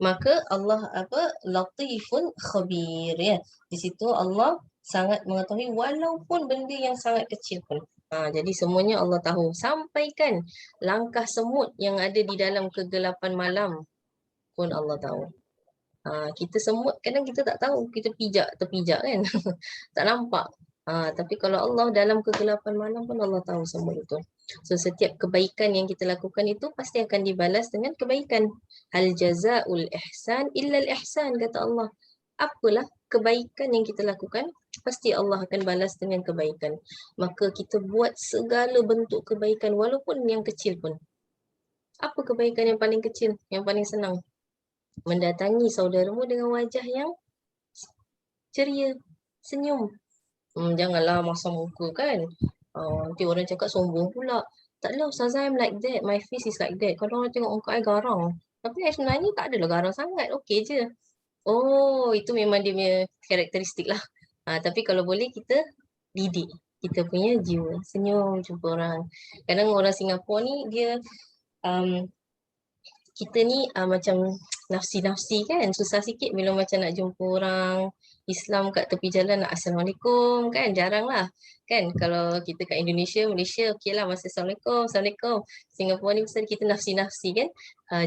Maka Allah latifun khabir, ya. Di situ Allah sangat mengetahui walaupun benda yang sangat kecil pun. Jadi semuanya Allah tahu. Sampaikan langkah semut yang ada di dalam kegelapan malam pun Allah tahu. Kita semut kadang kita tak tahu, kita terpijak kan. Tak nampak. Tapi kalau Allah dalam kegelapan malam pun Allah tahu semua itu. So setiap kebaikan yang kita lakukan itu pasti akan dibalas dengan kebaikan. Hal jazaul ihsan illa al ihsan, kata Allah. Apalah kebaikan yang kita lakukan, pasti Allah akan balas dengan kebaikan. Maka kita buat segala bentuk kebaikan walaupun yang kecil pun. Apa kebaikan yang paling kecil, yang paling senang? Mendatangi saudaramu dengan wajah yang ceria, senyum. Janganlah masam muka kan. Nanti orang cakap sombong pula. Taklah Ustazah, I'm like that. My face is like that. Kalau orang tengok muka I garang. Tapi I sebenarnya tak adalah garang sangat. Okey je. Oh, itu memang dia punya karakteristik lah. Tapi kalau boleh kita didik kita punya jiwa. Senyum jumpa orang. Kadang orang Singapura ni dia kita ni macam nafsi-nafsi kan, susah sikit bila macam nak jumpa orang Islam kat tepi jalan nak Assalamualaikum kan, jarang lah kan. Kalau kita kat Indonesia, Malaysia okey lah masa Assalamualaikum, Assalamualaikum. Singapura ni pasal kita nafsi-nafsi kan.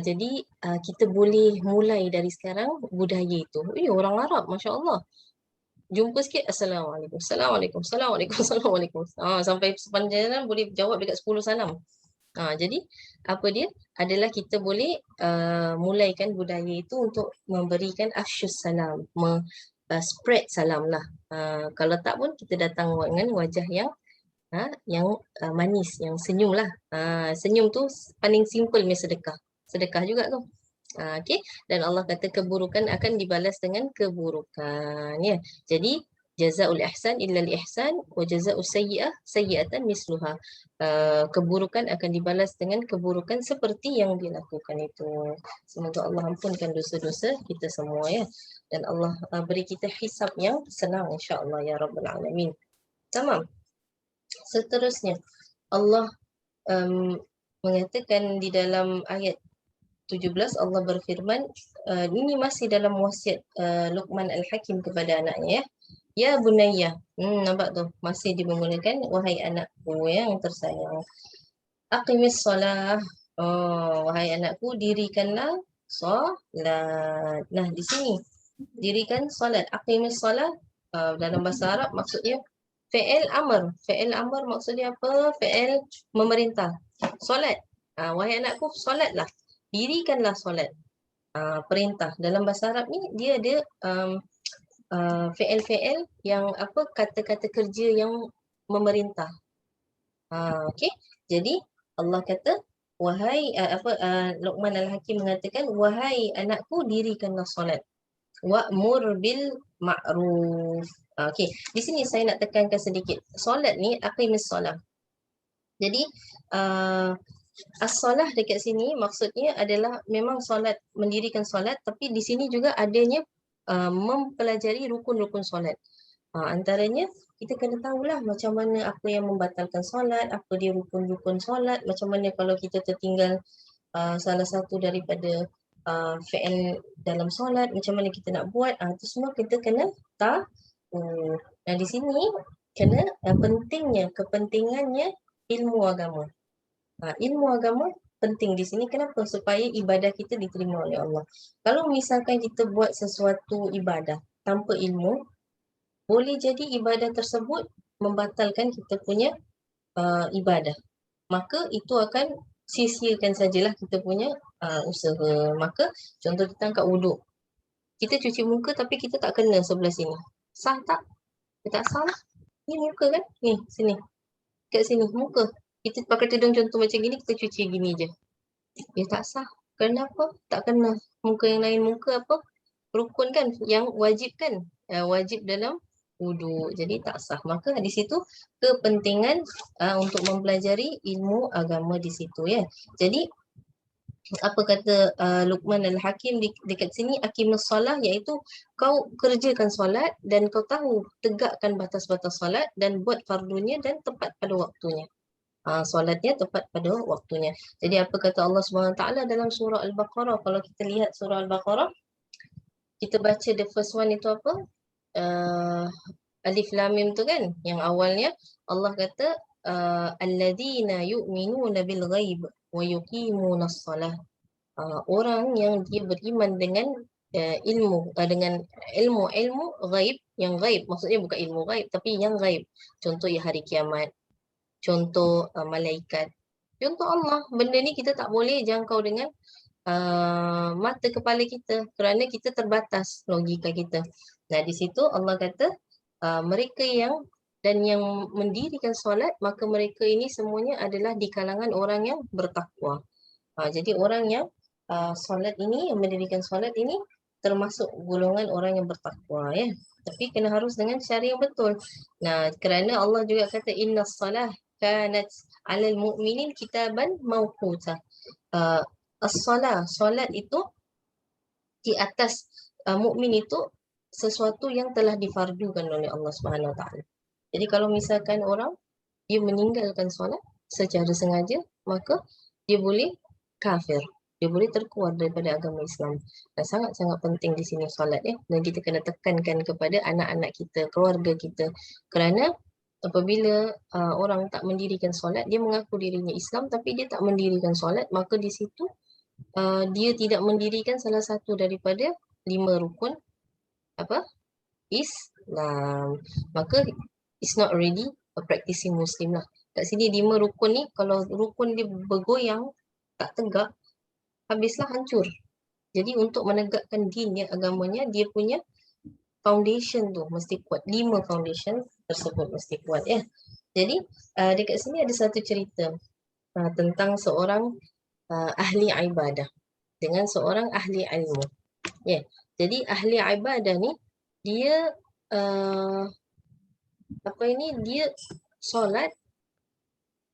Jadi kita boleh mulai dari sekarang budaya itu. Orang Arab Masya Allah, jumpa sikit Assalamualaikum, Assalamualaikum, Assalamualaikum, Assalamualaikum. Sampai sepanjang jalan boleh jawab dekat 10 salam. Jadi apa dia adalah kita boleh mulaikan budaya itu untuk memberikan afsyus salam, spread salam lah. Kalau tak pun kita datang dengan wajah yang manis, yang senyum lah. Senyum tu paling simple punya sedekah. Sedekah juga tu. Okay. Dan Allah kata keburukan akan dibalas dengan keburukan. Ya. Jadi jazaul ihsan illa al-ihsan wa jazaa'us sayyi'ah sayyi'atan misluha. Keburukan akan dibalas dengan keburukan seperti yang dilakukan itu. Semoga Allah ampunkan dosa-dosa kita semua, ya. Dan Allah beri kita hisab yang senang insya-Allah, ya rabbal alamin. Tamam. Seterusnya Allah mengatakan di dalam ayat 17, Allah berfirman, ini masih dalam wasiat Luqman Al-Hakim kepada anaknya, ya. Ya bunayya. Nampak tu, masih dimulakan wahai anakku yang tersayang. Aqimis solah. Wahai anakku, dirikanlah solat. Nah, di sini dirikan solat. Aqimis solah dalam bahasa Arab maksudnya fi'il amr. Fi'il amr maksudnya apa? Fi'il memerintah. Solat. Wahai anakku, solatlah. Dirikanlah solat. Perintah. Dalam bahasa Arab ni dia ada fi'il-fi'il yang apa, kata-kata kerja yang memerintah. Okey. Jadi Allah kata wahai Luqman Al-Hakim mengatakan wahai anakku, dirikanlah solat. Wa'mur bil ma'ruf. Okey. Di sini saya nak tekankan sedikit. Solat ni aqimis solah. Jadi as-solah dekat sini maksudnya adalah memang solat, mendirikan solat, tapi di sini juga adanya mempelajari rukun-rukun solat. Antaranya kita kena tahulah macam mana apa yang membatalkan solat, apa dia rukun-rukun solat, macam mana kalau kita tertinggal salah satu daripada fi'il dalam solat, macam mana kita nak buat, itu semua kita kena tahu. Nah, di sini kena kepentingannya ilmu agama. Ilmu agama penting di sini. Kenapa? Supaya ibadah kita diterima oleh Allah. Kalau misalkan kita buat sesuatu ibadah tanpa ilmu, boleh jadi ibadah tersebut membatalkan kita punya ibadah. Maka itu akan sia-siakan sajalah kita punya usaha. Maka contoh kita angkat wuduk. Kita cuci muka tapi kita tak kena sebelah sini. Sah tak? Tak sah lah. Ni muka kan? Ni, sini. Kat sini, muka. Kita pakai tudung contoh macam gini, kita cuci gini je. Dia tak sah. Kenapa? Tak kena. Muka yang lain, muka apa? Rukun kan? Yang wajib kan? Wajib dalam wuduk. Jadi tak sah. Maka di situ kepentingan untuk mempelajari ilmu agama di situ, ya. Jadi apa kata Luqman Al-Hakim dekat sini, aqimus solah, iaitu kau kerjakan solat dan kau tahu tegakkan batas-batas solat dan buat fardunya dan tepat pada waktunya. solatnya tepat pada waktunya. Jadi apa kata Allah Subhanahu Wa Taala dalam surah Al-Baqarah? Kalau kita lihat surah Al-Baqarah, kita baca the first one itu apa? Uh, Alif Lam Mim tu kan? Yang awalnya Allah kata alladzina yu'minuna bil ghaib wa yuqimunas salah. Orang yang dia beriman dengan dengan ilmu ghaib, yang ghaib maksudnya bukan ilmu ghaib tapi yang ghaib. Contoh ya hari kiamat, contoh malaikat, contoh Allah. Benda ni kita tak boleh jangkau dengan mata kepala kita kerana kita terbatas logika kita. Nah, di situ Allah kata mereka yang mendirikan solat, maka mereka ini semuanya adalah di kalangan orang yang bertakwa. Jadi orang yang solat ini, yang mendirikan solat ini termasuk golongan orang yang bertakwa, ya. Tapi kena harus dengan cara yang betul. Nah, kerana Allah juga kata innas salah kanat 'alal mu'minin kitaban mawquta. As-salah, solat itu di atas mukmin itu sesuatu yang telah difardukan oleh Allah Subhanahu Wa Taala. Jadi kalau misalkan orang dia meninggalkan solat secara sengaja, maka dia boleh kafir. Dia boleh terkeluar daripada agama Islam. Dan sangat-sangat penting di sini solat, ya. Dan kita kena tekankan kepada anak-anak kita, keluarga kita. Kerana apabila orang tak mendirikan solat, dia mengaku dirinya Islam tapi dia tak mendirikan solat, maka di situ dia tidak mendirikan salah satu daripada 5 rukun Islam. Maka it's not already a practicing Muslim lah. Kat sini 5 rukun ni, kalau rukun dia bergoyang, tak tegak, habislah hancur. Jadi untuk menegakkan din ya, agamanya, dia punya foundation tu mesti kuat. 5 foundation tersebut mesti kuat, ya. Jadi dekat sini ada satu cerita tentang seorang ahli ibadah dengan seorang ahli ilmu. Ya. Jadi ahli ibadah ni dia dia solat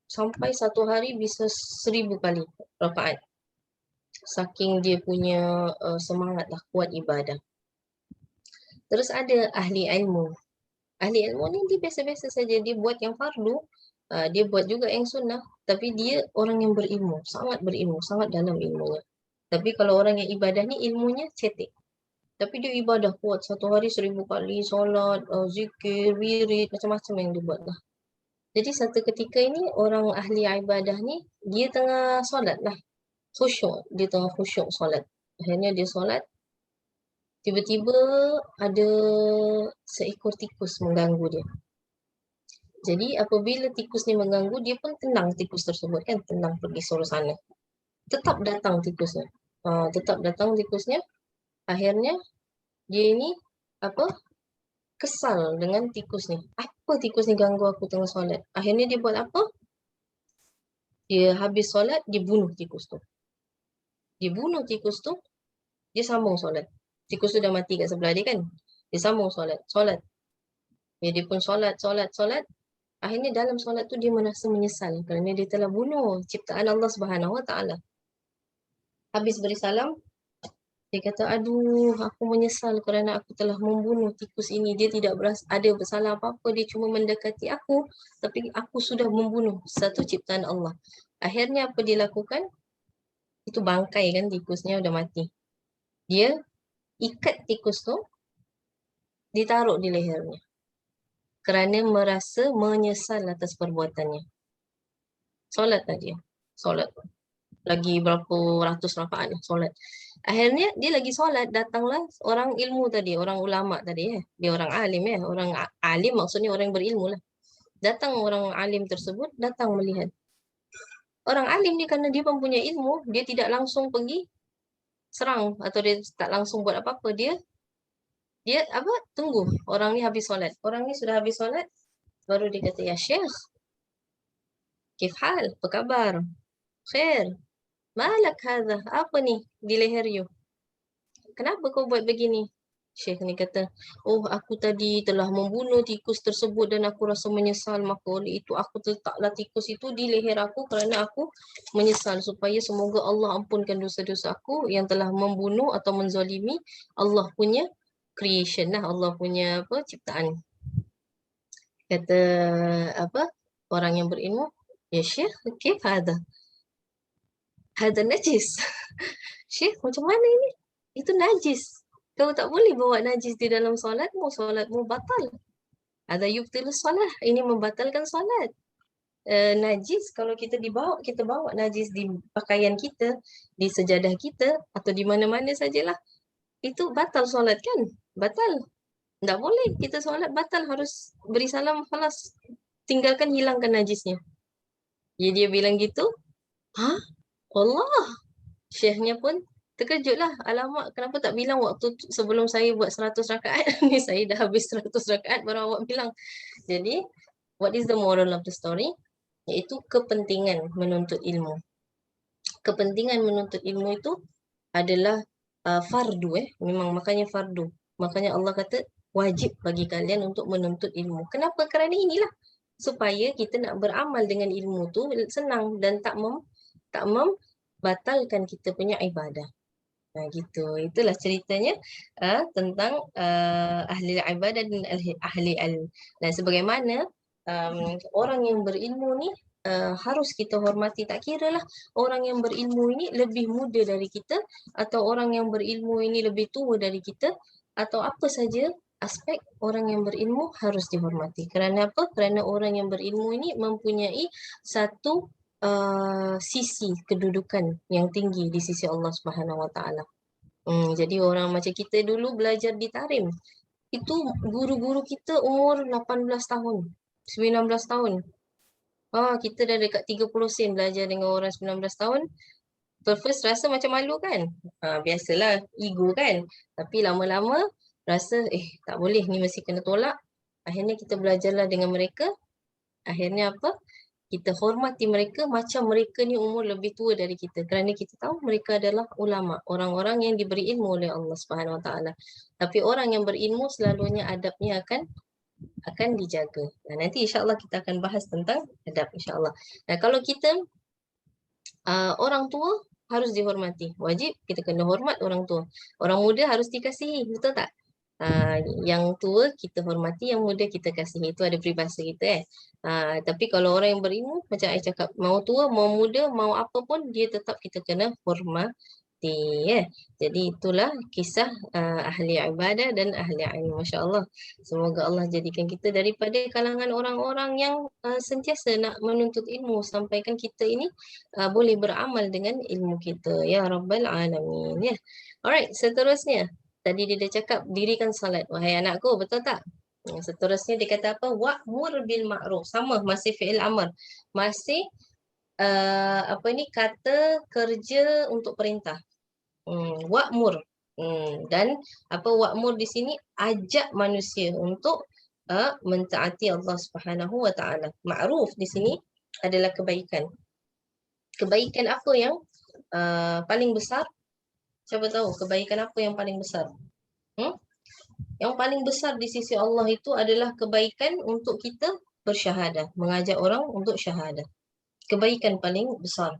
sampai satu hari bisa 1000 kali rakaat. Saking dia punya semangat lah, kuat ibadah. Terus ada ahli ilmu. Ahli ilmu ni dia biasa-biasa saja, dia buat yang fardu, dia buat juga yang sunnah, tapi dia orang yang berilmu, sangat dalam ilmunya. Tapi kalau orang yang ibadah ni ilmunya cetek. Tapi dia ibadah kuat, satu hari 1000 kali solat, zikir, wirid, macam-macam yang dia buat lah. Jadi satu ketika ini orang ahli ibadah ni, dia tengah solat lah. Dia tengah khusyuk solat. Akhirnya dia solat, tiba-tiba ada seekor tikus mengganggu dia. Jadi apabila tikus ni mengganggu, dia pun tenang tikus tersebut kan, tenang pergi suruh sana. Tetap datang tikusnya. Akhirnya dia ini kesal dengan tikus ni. Apa tikus ni ganggu aku tengah solat? Akhirnya dia buat apa? Dia habis solat, dia bunuh tikus tu. Dia sambung solat. Tikus tu dah mati kat sebelah dia kan. Dia sambung solat. Dia pun solat. Akhirnya dalam solat tu dia merasa menyesal kerana dia telah bunuh ciptaan Allah Subhanahu Wa Taala. Habis beri salam, dia kata, aduh, aku menyesal kerana aku telah membunuh tikus ini. Dia tidak ada bersalah apa-apa. Dia cuma mendekati aku. Tapi aku sudah membunuh satu ciptaan Allah. Akhirnya apa dia lakukan? Itu bangkai kan, tikusnya udah mati. Dia ikat tikus tu, ditaruh di lehernya. Kerana merasa menyesal atas perbuatannya. Solat tadi. Solat. Lagi berapa ratus rakaat solat. Akhirnya dia lagi solat, datanglah orang ilmu tadi, orang ulama tadi, dia orang alim, orang alim maksudnya orang yang berilmu lah. Datang orang alim tersebut, datang melihat. Orang alim ni kerana dia mempunyai ilmu, dia tidak langsung pergi serang atau dia tak langsung buat apa-apa. Dia tunggu orang ni habis solat. Orang ni sudah habis solat, baru dia kata, ya Syekh, kif hal, apa khabar? Khair. Malak hadha, apa ni di leher you? Kenapa kau buat begini? Syekh ni kata, oh aku tadi telah membunuh tikus tersebut dan aku rasa menyesal, maka oleh itu aku letaklah tikus itu di leher aku kerana aku menyesal supaya semoga Allah ampunkan dosa-dosa aku yang telah membunuh atau menzalimi Allah punya creation lah, Allah punya ciptaan. Kata orang yang berilmu, Ya Syekh, kif hada? Hada najis. Syekh, macam mana ini? Itu najis. Kau tak boleh bawa najis di dalam solatmu batal. Ada yubtilus solat. Ini membatalkan solat. Najis kalau kita bawa najis di pakaian kita, di sejadah kita atau di mana-mana sajalah. Itu batal solat kan? Batal. Tak boleh kita solat batal, harus beri salam khalas. Tinggalkan, hilangkan najisnya. Jadi dia bilang gitu. Hah? Allah. Syekhnya pun terkejutlah. Alamak, kenapa tak bilang waktu sebelum saya buat 100 rakaat ni, saya dah habis 100 rakaat baru awak bilang. Jadi, what is the moral of the story? Iaitu kepentingan menuntut ilmu. Kepentingan menuntut ilmu itu adalah fardu memang, makanya fardu. Makanya Allah kata wajib bagi kalian untuk menuntut ilmu. Kenapa? Kerana inilah supaya kita nak beramal dengan ilmu tu senang dan tak membatalkan kita punya ibadah. Gitu. Itulah ceritanya tentang ahli ibadah dan ahli ilmu. Dan sebagaimana orang yang berilmu ni harus kita hormati. Tak kira lah orang yang berilmu ini lebih muda dari kita, atau orang yang berilmu ini lebih tua dari kita, atau apa saja aspek, orang yang berilmu harus dihormati. Kerana apa? Kerana orang yang berilmu ini mempunyai satu sisi kedudukan yang tinggi di sisi Allah Subhanahu Wa Taala. Jadi orang macam kita dulu belajar di Tarim, itu guru-guru kita umur 18 tahun, 19 tahun. Kita dah dekat 30 sen belajar dengan orang 19 tahun. First rasa macam malu kan? Biasalah, ego kan? Tapi lama-lama rasa tak boleh, ni mesti kena tolak. Akhirnya kita belajarlah dengan mereka. Akhirnya apa? Kita hormati mereka macam mereka ni umur lebih tua dari kita. Kerana kita tahu mereka adalah ulama, orang-orang yang diberi ilmu oleh Allah Subhanahu Wa Taala. Tapi orang yang berilmu selalunya adabnya akan dijaga. Nanti insya-Allah kita akan bahas tentang adab insya-Allah. Kalau kita orang tua harus dihormati. Wajib kita kena hormat orang tua. Orang muda harus dikasihi, betul tak? Yang tua kita hormati, yang muda kita kasihi. Itu ada peribahasa kita tapi kalau orang yang berilmu, macam saya cakap, mau tua, mau muda, mau apa pun, dia tetap kita kena hormati. Jadi itulah kisah ahli ibadah dan ahli ilmu. Masya Allah. Semoga Allah jadikan kita daripada kalangan orang-orang yang sentiasa nak menuntut ilmu, sampaikan kita ini boleh beramal dengan ilmu kita. Ya Rabbal Alamin. Alright, seterusnya. Tadi dia dah cakap dirikan salat. Wahai anakku, betul tak? Seterusnya dia kata apa? Wa'mur bil ma'ruf. Sama, masih fi'il amr. Masih kata kerja untuk perintah. Wa'mur. Dan wa'mur di sini ajak manusia untuk mentaati Allah Subhanahu Wa Taala. Ma'ruf di sini adalah kebaikan. Kebaikan apa yang paling besar? Siapa tahu kebaikan apa yang paling besar? Yang paling besar di sisi Allah itu adalah kebaikan untuk kita bersyahadah, mengajak orang untuk syahadah. Kebaikan paling besar.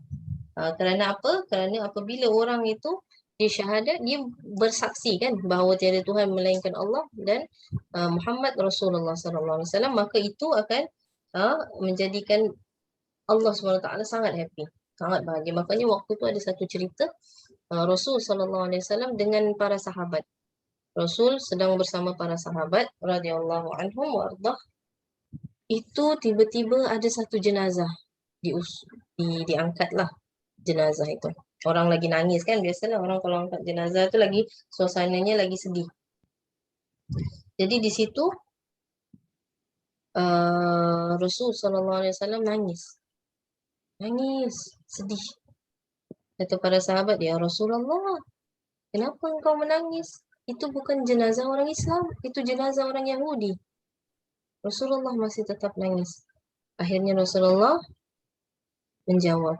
Kerana apa? Kerana apabila orang itu dia syahadat, dia bersaksi kan bahawa tiada Tuhan melainkan Allah dan Muhammad Rasulullah sallallahu alaihi wasallam, maka itu akan menjadikan Allah SWT sangat happy, sangat bahagia. Makanya waktu tu ada satu cerita Rasul sallallahu alaihi wasallam dengan para sahabat. Rasul sedang bersama para sahabat radhiyallahu anhum wardah. Itu tiba-tiba ada satu jenazah diangkatlah jenazah itu. Orang lagi nangis kan, biasalah orang kalau angkat jenazah tu lagi suasananya lagi sedih. Jadi di situ Rasul sallallahu alaihi wasallam nangis, sedih. Kata para sahabat, ya Rasulullah, kenapa engkau menangis? Itu bukan jenazah orang Islam, itu jenazah orang Yahudi. Rasulullah masih tetap nangis. Akhirnya Rasulullah menjawab,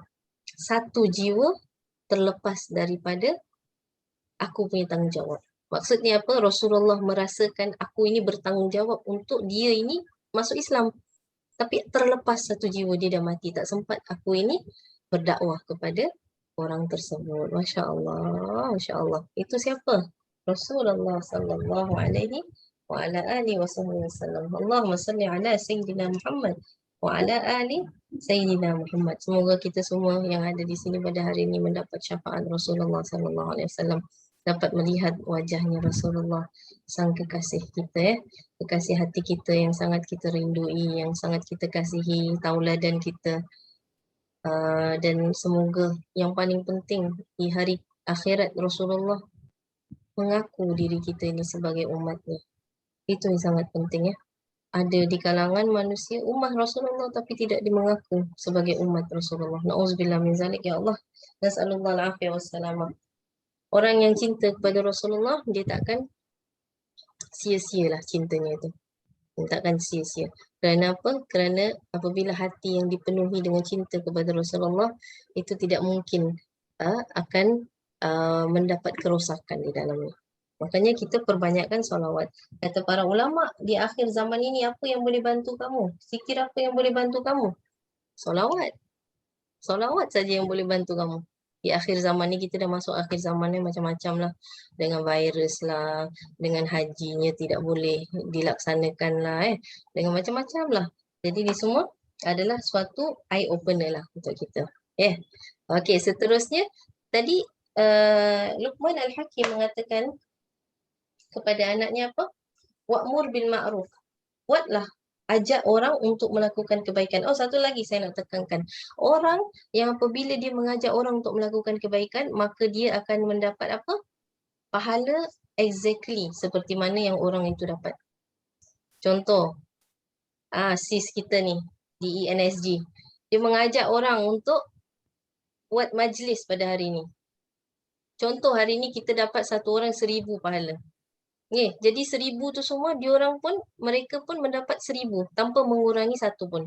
satu jiwa terlepas daripada aku punya tanggungjawab. Maksudnya apa? Rasulullah merasakan aku ini bertanggungjawab untuk dia ini masuk Islam. Tapi terlepas satu jiwa, dia dah mati. Tak sempat aku ini berdakwah kepada orang tersebut. Masya Allah, Masya Allah. Itu siapa? Rasulullah sallallahu alaihi wa ala alihi wasallam. Allahumma salli ala Sayyidina Muhammad wa ala ali Sayyidina Muhammad. Semoga kita semua yang ada di sini pada hari ini mendapat syafaat Rasulullah sallallahu alaihi wasallam, dapat melihat wajahnya Rasulullah, sang kekasih kita ya, kekasih hati kita yang sangat kita rindui, yang sangat kita kasihi, tauladan kita. Dan semoga yang paling penting di hari akhirat Rasulullah mengaku diri kita ini sebagai umatnya. Itu yang sangat penting ya. Ada di kalangan manusia umat Rasulullah tapi tidak dimengaku sebagai umat Rasulullah. Nauzubillah min zalik ya Allah. Nas'alullah al-afiyah wassalamah. Orang yang cinta kepada Rasulullah, dia takkan sia-sialah cintanya itu. Dia takkan sia-sia. Kerana apa? Kerana apabila hati yang dipenuhi dengan cinta kepada Rasulullah, itu tidak mungkin akan mendapat kerosakan di dalamnya. Makanya kita perbanyakkan solawat. Kata para ulama, di akhir zaman ini apa yang boleh bantu kamu? Zikir apa yang boleh bantu kamu? Solawat. Solawat saja yang boleh bantu kamu. Di akhir zaman ni kita dah masuk akhir zaman ni macam-macam lah. Dengan virus lah, dengan hajinya tidak boleh dilaksanakan lah dengan macam-macam lah. Jadi ni semua adalah suatu eye opener lah untuk kita. Okey, seterusnya tadi Luqman Al-Hakim mengatakan kepada anaknya apa? Wa'mur bil ma'ruf. Buatlah, ajak orang untuk melakukan kebaikan. Oh, satu lagi saya nak tekankan. Orang yang apabila dia mengajak orang untuk melakukan kebaikan, maka dia akan mendapat apa? Pahala exactly seperti mana yang orang itu dapat. Contoh, sis kita ni di ENSG. Dia mengajak orang untuk buat majlis pada hari ni. Contoh hari ni kita dapat satu orang 1,000 pahala. Jadi 1,000 tu semua mereka pun mendapat 1,000 tanpa mengurangi satu pun.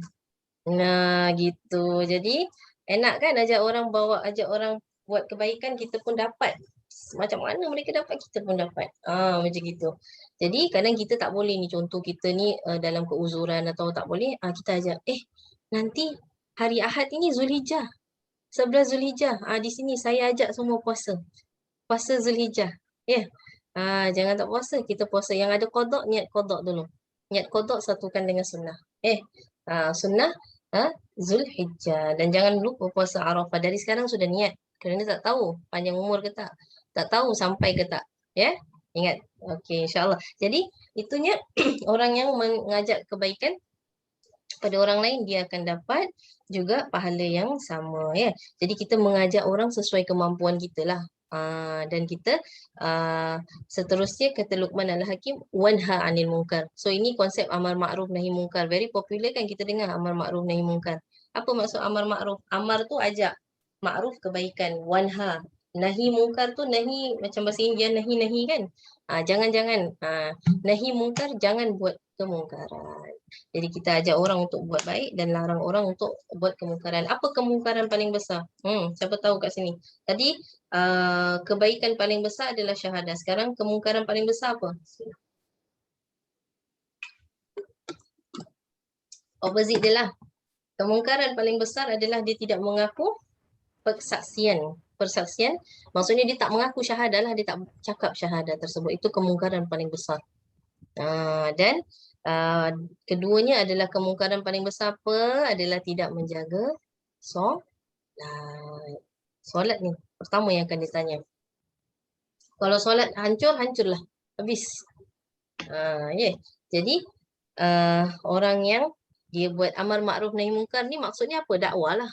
Nah, gitu. Jadi enak kan ajak orang buat kebaikan, kita pun dapat. Macam mana mereka dapat, kita pun dapat. Macam gitu. Jadi kadang kita tak boleh ni, contoh kita ni dalam keuzuran atau tak boleh, kita ajak, nanti hari Ahad ini Zulhijjah. 11 Zulhijjah. Di sini saya ajak semua puasa. Puasa Zulhijjah. Jangan tak puasa, kita puasa. Yang ada qada, niat qada dulu. Niat qada satukan dengan sunnah. Sunnah Zulhijjah. Dan jangan lupa puasa Arafah. Dari sekarang sudah niat. Kerana tak tahu panjang umur ke tak. Tak tahu sampai ke tak. Ingat. Okey, insyaAllah. Jadi, itunya orang yang mengajak kebaikan pada orang lain, dia akan dapat juga pahala yang sama. Jadi, kita mengajak orang sesuai kemampuan kita lah. Dan kita seterusnya kata Luqman Al-Hakim, wanha anil munkar. So ini konsep amar ma'ruf nahi munkar, very popular kan kita dengar amar ma'ruf nahi munkar. Apa maksud amar ma'ruf? Amar tu ajak, ma'ruf kebaikan, wanha. Nahi munkar tu nahi, macam bahasa India nahi kan. Jangan-jangan nahi munkar, jangan buat kemungkaran. Jadi kita ajak orang untuk buat baik dan larang orang untuk buat kemungkaran. Apa kemungkaran paling besar? Siapa tahu kat sini? Tadi kebaikan paling besar adalah syahadah. Sekarang kemungkaran paling besar apa? Opposite dia lah. Kemungkaran paling besar adalah dia tidak mengaku persaksian. Maksudnya dia tak mengaku syahadah lah, dia tak cakap syahadah tersebut. Itu kemungkaran paling besar. Dan keduanya adalah kemungkaran paling besar apa? Adalah tidak menjaga solat ni. Pertama yang akan ditanya. Kalau solat hancur, hancurlah. Habis. Jadi orang yang dia buat amar makruf nahi mungkar ni maksudnya apa? Dakwah lah.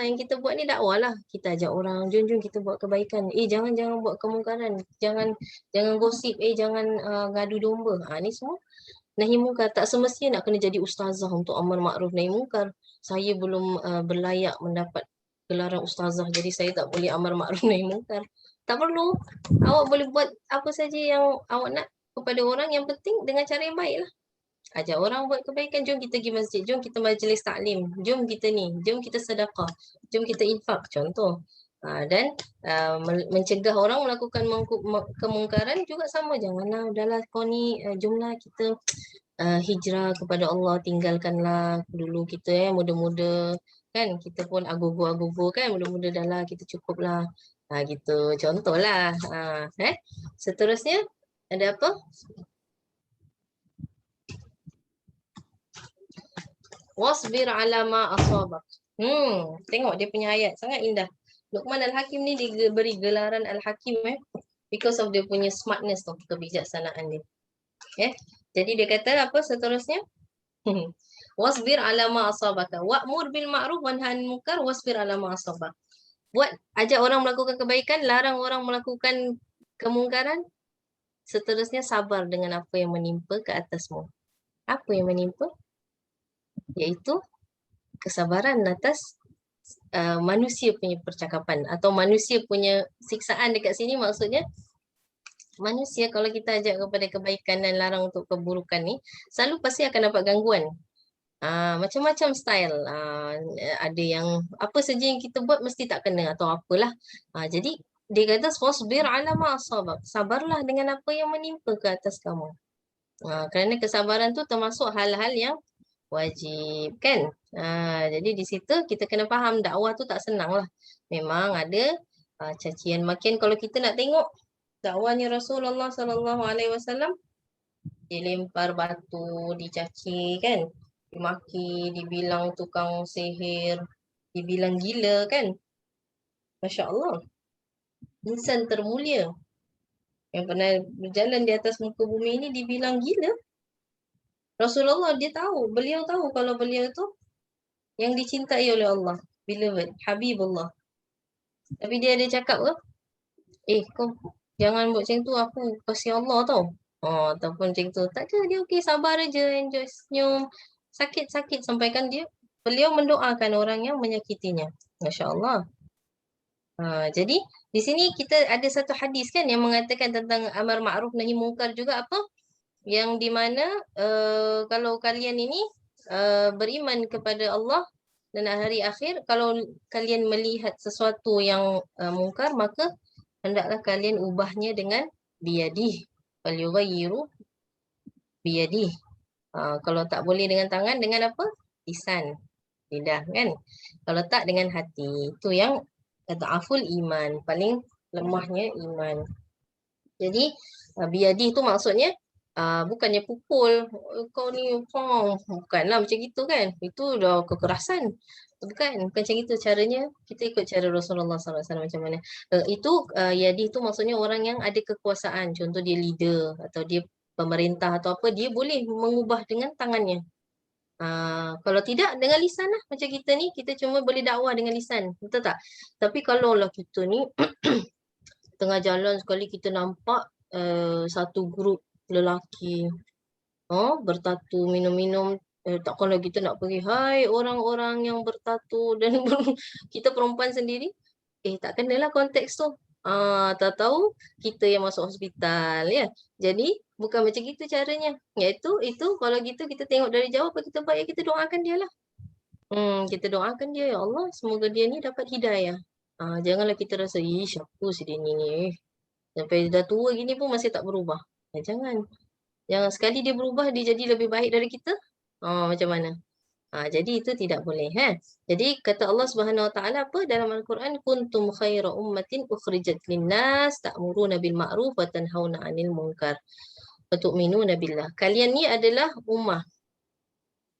Yang kita buat ni dakwah lah. Kita ajak orang, jom kita buat kebaikan. Jangan buat kemungkaran. Jangan gosip. Jangan ngadu domba. Ni semua nahi mungkar. Tak semestinya nak kena jadi ustazah untuk amar makruf nahi mungkar. Saya belum berlayak mendapat gelaran ustazah, jadi saya tak boleh amar makruf nahi mungkar. Tak perlu. Awak boleh buat apa saja yang awak nak kepada orang, yang penting dengan cara yang baik lah. Ajak orang buat kebaikan, jom kita pergi masjid, jom kita majlis taklim, jom kita ni, jom kita sedekah, jom kita infak, contoh. Dan mencegah orang melakukan kemungkaran juga sama. Janganlah, udahlah kau ni, jomlah kita hijrah kepada Allah, tinggalkanlah dulu kita muda-muda kan, kita pun agogo kan, muda-muda dah lah, kita cukup lah. Gitu, contohlah. Seterusnya ada apa? Wasbir ala ma asabak. Tengok dia punya ayat sangat indah. Luqman Al-Hakim ni diberi gelaran Al-Hakim because of dia punya smartness tu, kebijaksanaan dia. Jadi dia kata apa seterusnya? Wasbir ala ma asabaka wa'mur bil ma'ruf wa nahy 'anil munkar wasbir ala ma asabak. Ajak orang melakukan kebaikan, larang orang melakukan kemungkaran. Seterusnya sabar dengan apa yang menimpa ke atasmu. Apa yang menimpa? Iaitu kesabaran atas manusia punya percakapan atau manusia punya siksaan dekat sini maksudnya manusia kalau kita ajak kepada kebaikan dan larang untuk keburukan ni selalu pasti akan dapat gangguan. Macam-macam style. Ada yang apa saja yang kita buat mesti tak kena atau apalah. Jadi dia kata wasbir ala ma asabak. Sabarlah dengan apa yang menimpa ke atas kamu. Kerana kesabaran tu termasuk hal-hal yang wajib kan. Jadi di situ kita kena faham dakwah tu tak senang lah. Memang ada cacian makian kalau kita nak tengok dakwahnya Rasulullah SAW. Dilempar batu, dicaci kan. Dimaki, dibilang tukang sihir, dibilang gila kan. Masya Allah. Insan termulia yang pernah berjalan di atas muka bumi ini dibilang gila. Rasulullah beliau tahu kalau beliau tu yang dicintai oleh Allah. Beloved, Habibullah. Tapi dia ada cakap ke? Kau jangan buat macam tu, aku kasih Allah tau. Ataupun macam tu. Tak ada, dia okey, sabar aja, enjoy, senyum. Sakit-sakit sampaikan beliau mendoakan orang yang menyakitinya. Masya Allah. Jadi di sini kita ada satu hadis kan yang mengatakan tentang amar ma'ruf nahi mungkar juga apa? Yang di mana kalau kalian ini beriman kepada Allah dan hari akhir, kalau kalian melihat sesuatu yang mungkar maka hendaklah kalian ubahnya dengan biyadih. Falyughayyiru biyadih. Kalau tak boleh dengan tangan, dengan apa? Lisan, lidah kan. Kalau tak dengan hati. Itu yang adhaful iman, paling lemahnya iman. Jadi biyadih tu maksudnya bukannya pukul kau ni bukanlah macam gitu kan. Itu dah kekerasan. Bukan macam itu caranya. Kita ikut cara Rasulullah SAW macam mana. Itu yadih tu maksudnya orang yang ada kekuasaan. Contoh dia leader atau dia pemerintah atau apa, dia boleh mengubah dengan tangannya. Kalau tidak dengan lisan lah. Macam kita ni, kita cuma boleh dakwah dengan lisan. Betul tak? Tapi kalau lah kita ni tengah jalan sekali kita nampak satu grup lelaki bertatu minum-minum, takkanlah kita nak pergi, hai orang-orang yang bertatu dan kita perempuan sendiri. Tak kenalah konteks tu. Tak tahu kita yang masuk hospital ya. Jadi bukan macam gitu caranya. Iaitu kalau gitu kita tengok dari jauh apa kita buat, kita doakan dia lah. Kita doakan dia, ya Allah semoga dia ni dapat hidayah. Janganlah kita rasa siapa si dia ni. Sampai dah tua gini pun masih tak berubah. Jangan sekali dia berubah, dia jadi lebih baik dari kita. Macam mana? Jadi itu tidak boleh. Jadi kata Allah Subhanahu Wa Taala apa dalam Al-Quran? Kuntum khaira ummatin ukhrijat linnas ta'muruna bil ma'ruf wa tanhauna 'anil munkar wa tu'minuna billah. Kalian ni adalah ummah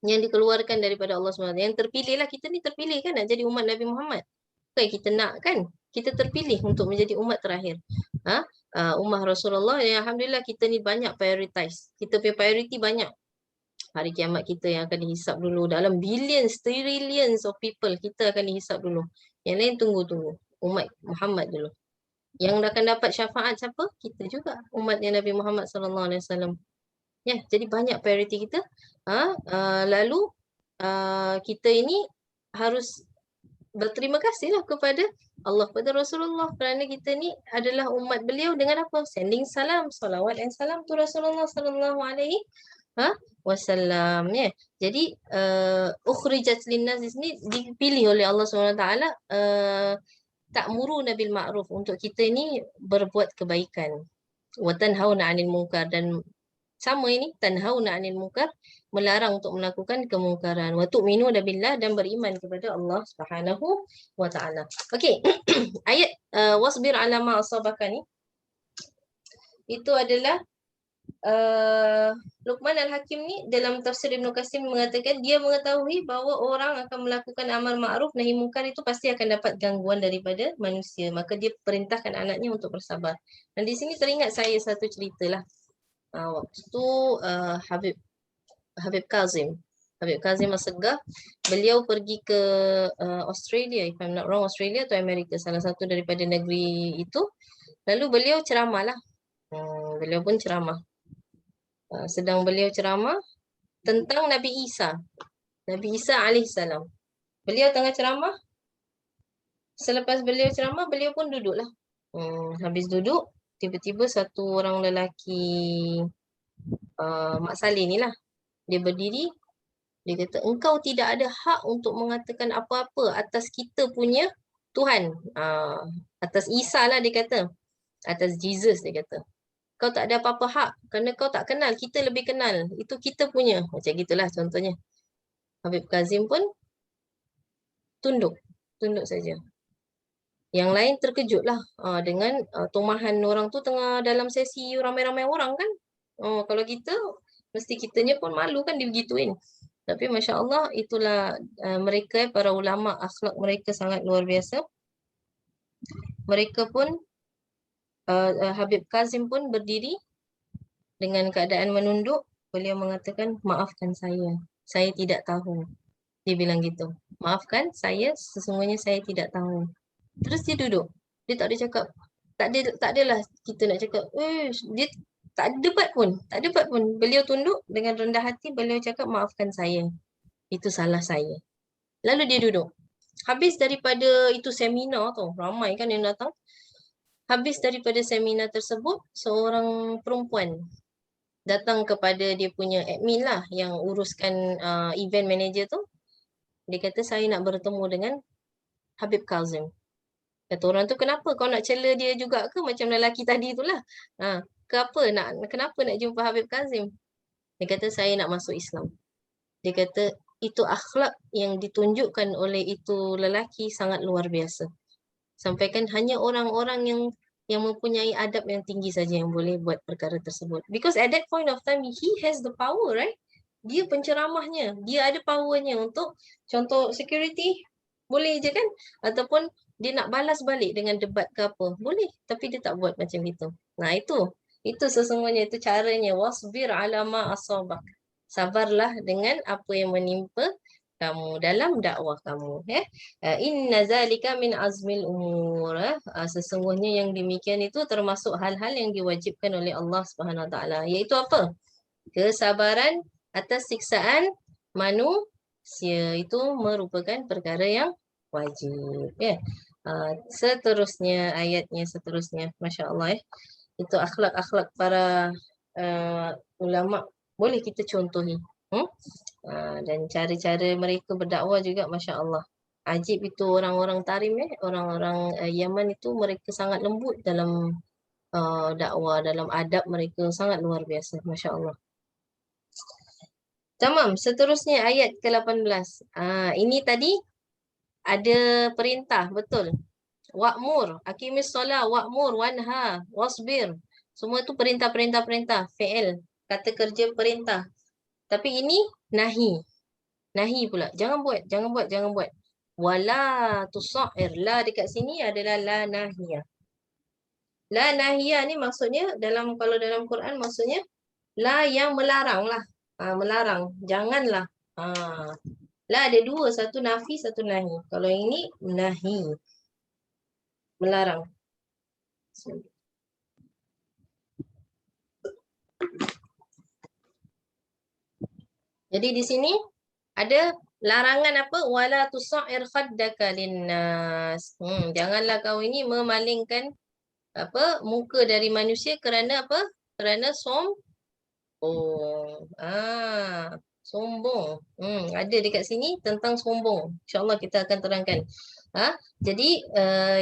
yang dikeluarkan daripada Allah SWT. Yang terpilih lah, kita ni terpilih kan nak jadi umat Nabi Muhammad. Bukan kita nak kan? Kita terpilih untuk menjadi umat terakhir. Ummah Rasulullah. Alhamdulillah kita ni banyak prioritize. Kita punya priority banyak. Hari kiamat kita yang akan dihisap dulu. Dalam billions, trillions of people kita akan dihisap dulu. Yang lain tunggu. Umat Muhammad dulu. Yang akan dapat syafaat siapa? Kita juga. Umatnya Nabi Muhammad SAW. Ya, jadi banyak priority kita. Lalu kita ini harus berterima kasihlah kepada Allah, kepada Rasulullah, kerana kita ni adalah umat beliau dengan apa? Sending salam, salawat dan salam tu Rasulullah SAW. Wasallam ya. Jadi ukhrijat linnas di sini dipilih oleh Allah SWT ta'muruna bil ma'ruf, untuk kita ni berbuat kebaikan. Wa tanhauna 'anil munkar, dan sama ini tanhauna 'anil munkar, melarang untuk melakukan kemungkaran. Wa tu'minuna billah, dan beriman kepada Allah Subhanahu wa taala. Okey. Ayat wasbir 'ala ma asabaka ni itu adalah Luqman Al-Hakim ni dalam tafsir Ibn Katsir mengatakan dia mengetahui bahawa orang akan melakukan amar ma'ruf nahi munkar itu pasti akan dapat gangguan daripada manusia. Maka dia perintahkan anaknya untuk bersabar. Dan di sini teringat saya satu cerita lah. Waktu tu Habib Kazim. Habib Kazim Assegaf, beliau pergi ke Australia, if I'm not wrong, Australia atau Amerika, salah satu daripada negeri itu. Lalu beliau ceramah lah. Beliau pun ceramah. Sedang beliau ceramah tentang Nabi Isa. Nabi Isa alaihissalam. Beliau tengah ceramah. Selepas beliau ceramah, beliau pun duduklah. Habis duduk, tiba-tiba satu orang lelaki Mak Saleh ni lah. Dia berdiri, dia kata, engkau tidak ada hak untuk mengatakan apa-apa atas kita punya Tuhan. Atas Isa lah dia kata. Atas Jesus dia kata. Kau tak ada apa-apa hak kerana kau tak kenal. Kita lebih kenal. Itu kita punya. Macam gitulah contohnya. Habib Kazim pun tunduk. Tunduk saja. Yang lain terkejutlah dengan tumahan orang tu tengah dalam sesi ramai-ramai orang kan. Kalau kita, mesti kitanya pun malu kan digituin. Tapi Masya Allah, itulah mereka, para ulama, akhlak mereka sangat luar biasa. Mereka pun, Habib Kazim pun berdiri dengan keadaan menunduk. Beliau mengatakan, maafkan saya tidak tahu. Dia bilang gitu, maafkan saya, sesungguhnya saya tidak tahu. Terus dia duduk. Dia tak ada cakap. Tak adalah kita nak cakap, dia tak ada debat pun. Tak ada debat pun. Beliau tunduk dengan rendah hati, beliau cakap, maafkan saya. Itu salah saya. Lalu dia duduk. Habis daripada itu seminar tu, ramai kan yang datang. Habis daripada seminar tersebut, seorang perempuan datang kepada dia punya admin lah yang uruskan event manager tu. Dia kata, saya nak bertemu dengan Habib Kazim. Kata orang tu, kenapa kau nak cela dia juga ke macam lelaki tadi tu lah? Kenapa nak jumpa Habib Kazim? Dia kata, saya nak masuk Islam. Dia kata, itu akhlak yang ditunjukkan oleh itu lelaki sangat luar biasa. Sampaikan hanya orang-orang yang mempunyai adab yang tinggi saja yang boleh buat perkara tersebut. Because at that point of time, he has the power, right? Dia penceramahnya, dia ada powernya untuk contoh security, boleh je kan? Ataupun dia nak balas balik dengan debat ke apa, boleh. Tapi dia tak buat macam itu. Nah itu sesungguhnya, itu caranya. Wasbir ala ma asabak. Sabarlah dengan apa yang menimpa kamu dalam dakwah kamu. Inna zalika min azmil umur. Sesungguhnya yang demikian itu termasuk hal-hal yang diwajibkan oleh Allah Subhanahu Wa Taala. Iaitu apa? Kesabaran atas siksaan manusia. Itu merupakan perkara yang wajib. Seterusnya, ayatnya seterusnya. Masya Allah. Itu akhlak-akhlak para ulama. Boleh kita contohi. Dan cara-cara mereka berdakwah juga, Masya Allah. Ajib itu orang-orang Tarim, orang-orang Yaman itu, mereka sangat lembut dalam dakwah, dalam adab mereka sangat luar biasa, Masya Allah. Tamam, seterusnya ayat ke-18. Ini tadi ada perintah, betul. Wa'mur, aqimis solah, wa'mur, wanha, wasbir. Semua itu perintah-perintah, fi'il, kata kerja perintah. Tapi ini nahi. Nahi pula. Jangan buat. Wala tusa'ir. La dekat sini adalah la nahiyah. La nahiyah ni maksudnya, kalau dalam Quran maksudnya, la yang melarang lah. Melarang. Janganlah. La ada dua. Satu nafi, satu nahi. Kalau ini nahi. Melarang. Jadi di sini ada larangan apa? Wala tusa'ir khaddaka linnas. Janganlah kau ini memalingkan muka dari manusia kerana apa? Kerana sombong. Ada dekat sini tentang sombong. InsyaAllah kita akan terangkan. Jadi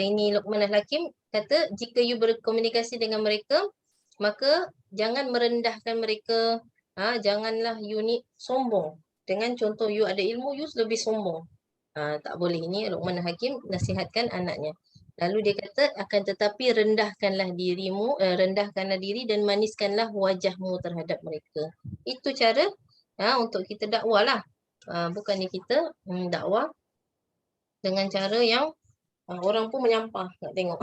ini Luqman Al-Hakim kata, jika you berkomunikasi dengan mereka, maka jangan merendahkan mereka. Janganlah you ni sombong. Dengan contoh you ada ilmu, you lebih sombong. Tak boleh. Ini Luqman Al-Hakim nasihatkan anaknya. Lalu dia kata akan tetapi rendahkanlah dirimu, rendahkanlah diri dan maniskanlah wajahmu terhadap mereka. Itu cara untuk kita dakwah lah. Bukannya kita dakwah dengan cara yang orang pun menyampah nak tengok.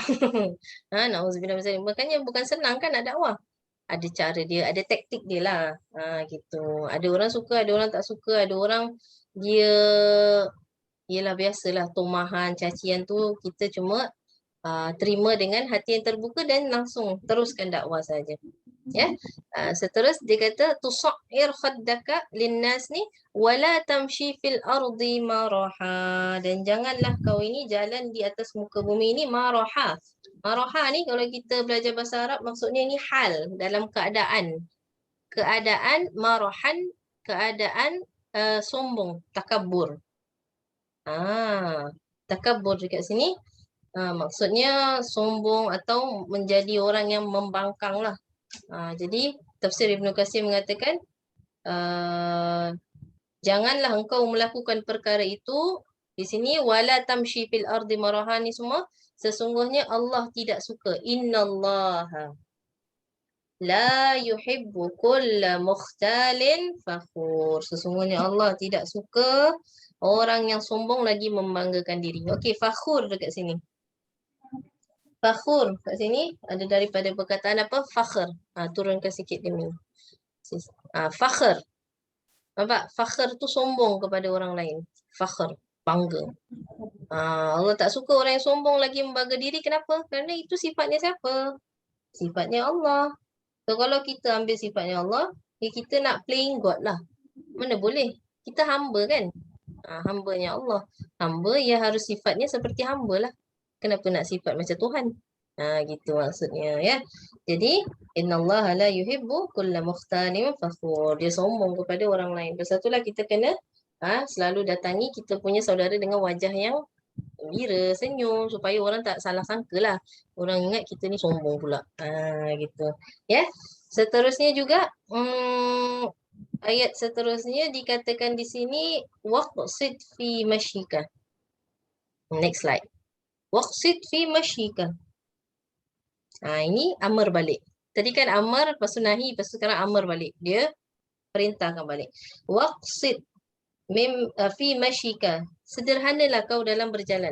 Nauzubillah min zalik. Makanya bukan senang kan nak dakwah. Ada cara dia, ada taktik dia lah. Gitu. Ada orang suka, ada orang tak suka, ada orang dia ialah biasalah tomahan, cacian tu kita cuma terima dengan hati yang terbuka dan langsung teruskan dakwah saja. Ya. Seterus dia kata tusair khaddaka linnas ni wala tamshi fil ardi maraha, dan janganlah kau ini jalan di atas muka bumi ini maraha. Maraha ni kalau kita belajar bahasa Arab maksudnya ni hal, dalam keadaan. Keadaan marahan, keadaan sombong, takabur. Takabur dekat sini maksudnya sombong atau menjadi orang yang membangkang lah. Jadi tafsir Ibn Katsir mengatakan janganlah engkau melakukan perkara itu. Di sini wala tamshi fil ardi maraha ni semua sesungguhnya Allah tidak suka. Innallaha la yuhibbu kulla mukhtalin fakhur. Sesungguhnya Allah tidak suka orang yang sombong lagi membanggakan diri. Okey, fakhur dekat sini. Fakhur kat sini ada daripada perkataan apa? Fakhr. Turunkan sikit demi. Fakhr. Nampak? Fakhr tu sombong kepada orang lain. Fakhr, bangga. Allah tak suka orang yang sombong lagi membangga diri. Kenapa? Kerana itu sifatnya siapa? Sifatnya Allah. So kalau kita ambil sifatnya Allah, kita nak playing God lah. Mana boleh? Kita hamba kan? Hambanya Allah. Hamba ya harus sifatnya seperti hamba lah. Kenapa nak sifat macam Tuhan? Gitu maksudnya ya. Jadi innallaha la yuhibbu kulla mukhtalin fakhur. Dia sombong kepada orang lain. Pasal itulah kita kena selalu datangi kita punya saudara dengan wajah yang gembira, senyum supaya orang tak salah sangka lah. Orang ingat kita ni sombong pula. Gitu. Ya. Seterusnya juga ayat seterusnya dikatakan di sini waqsid fi masyika. Next slide. Waqsid fi masyika. Ini amar balik. Tadi kan amar, lepas tu nahi, lepas tu sekarang amar balik. Dia perintahkan balik. Waqsid fi masyika. Sederhanalah kau dalam berjalan.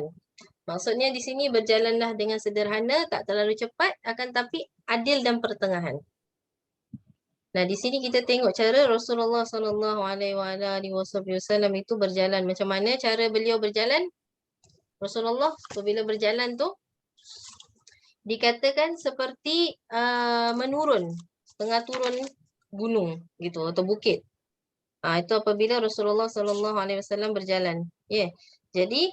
Maksudnya di sini berjalanlah dengan sederhana, tak terlalu cepat, akan tapi adil dan pertengahan. Nah, di sini kita tengok cara Rasulullah SAW itu berjalan. Macam mana cara beliau berjalan? Rasulullah apabila berjalan tu dikatakan seperti menurun, tengah turun gunung gitu atau bukit. Itu apabila Rasulullah SAW berjalan. Jadi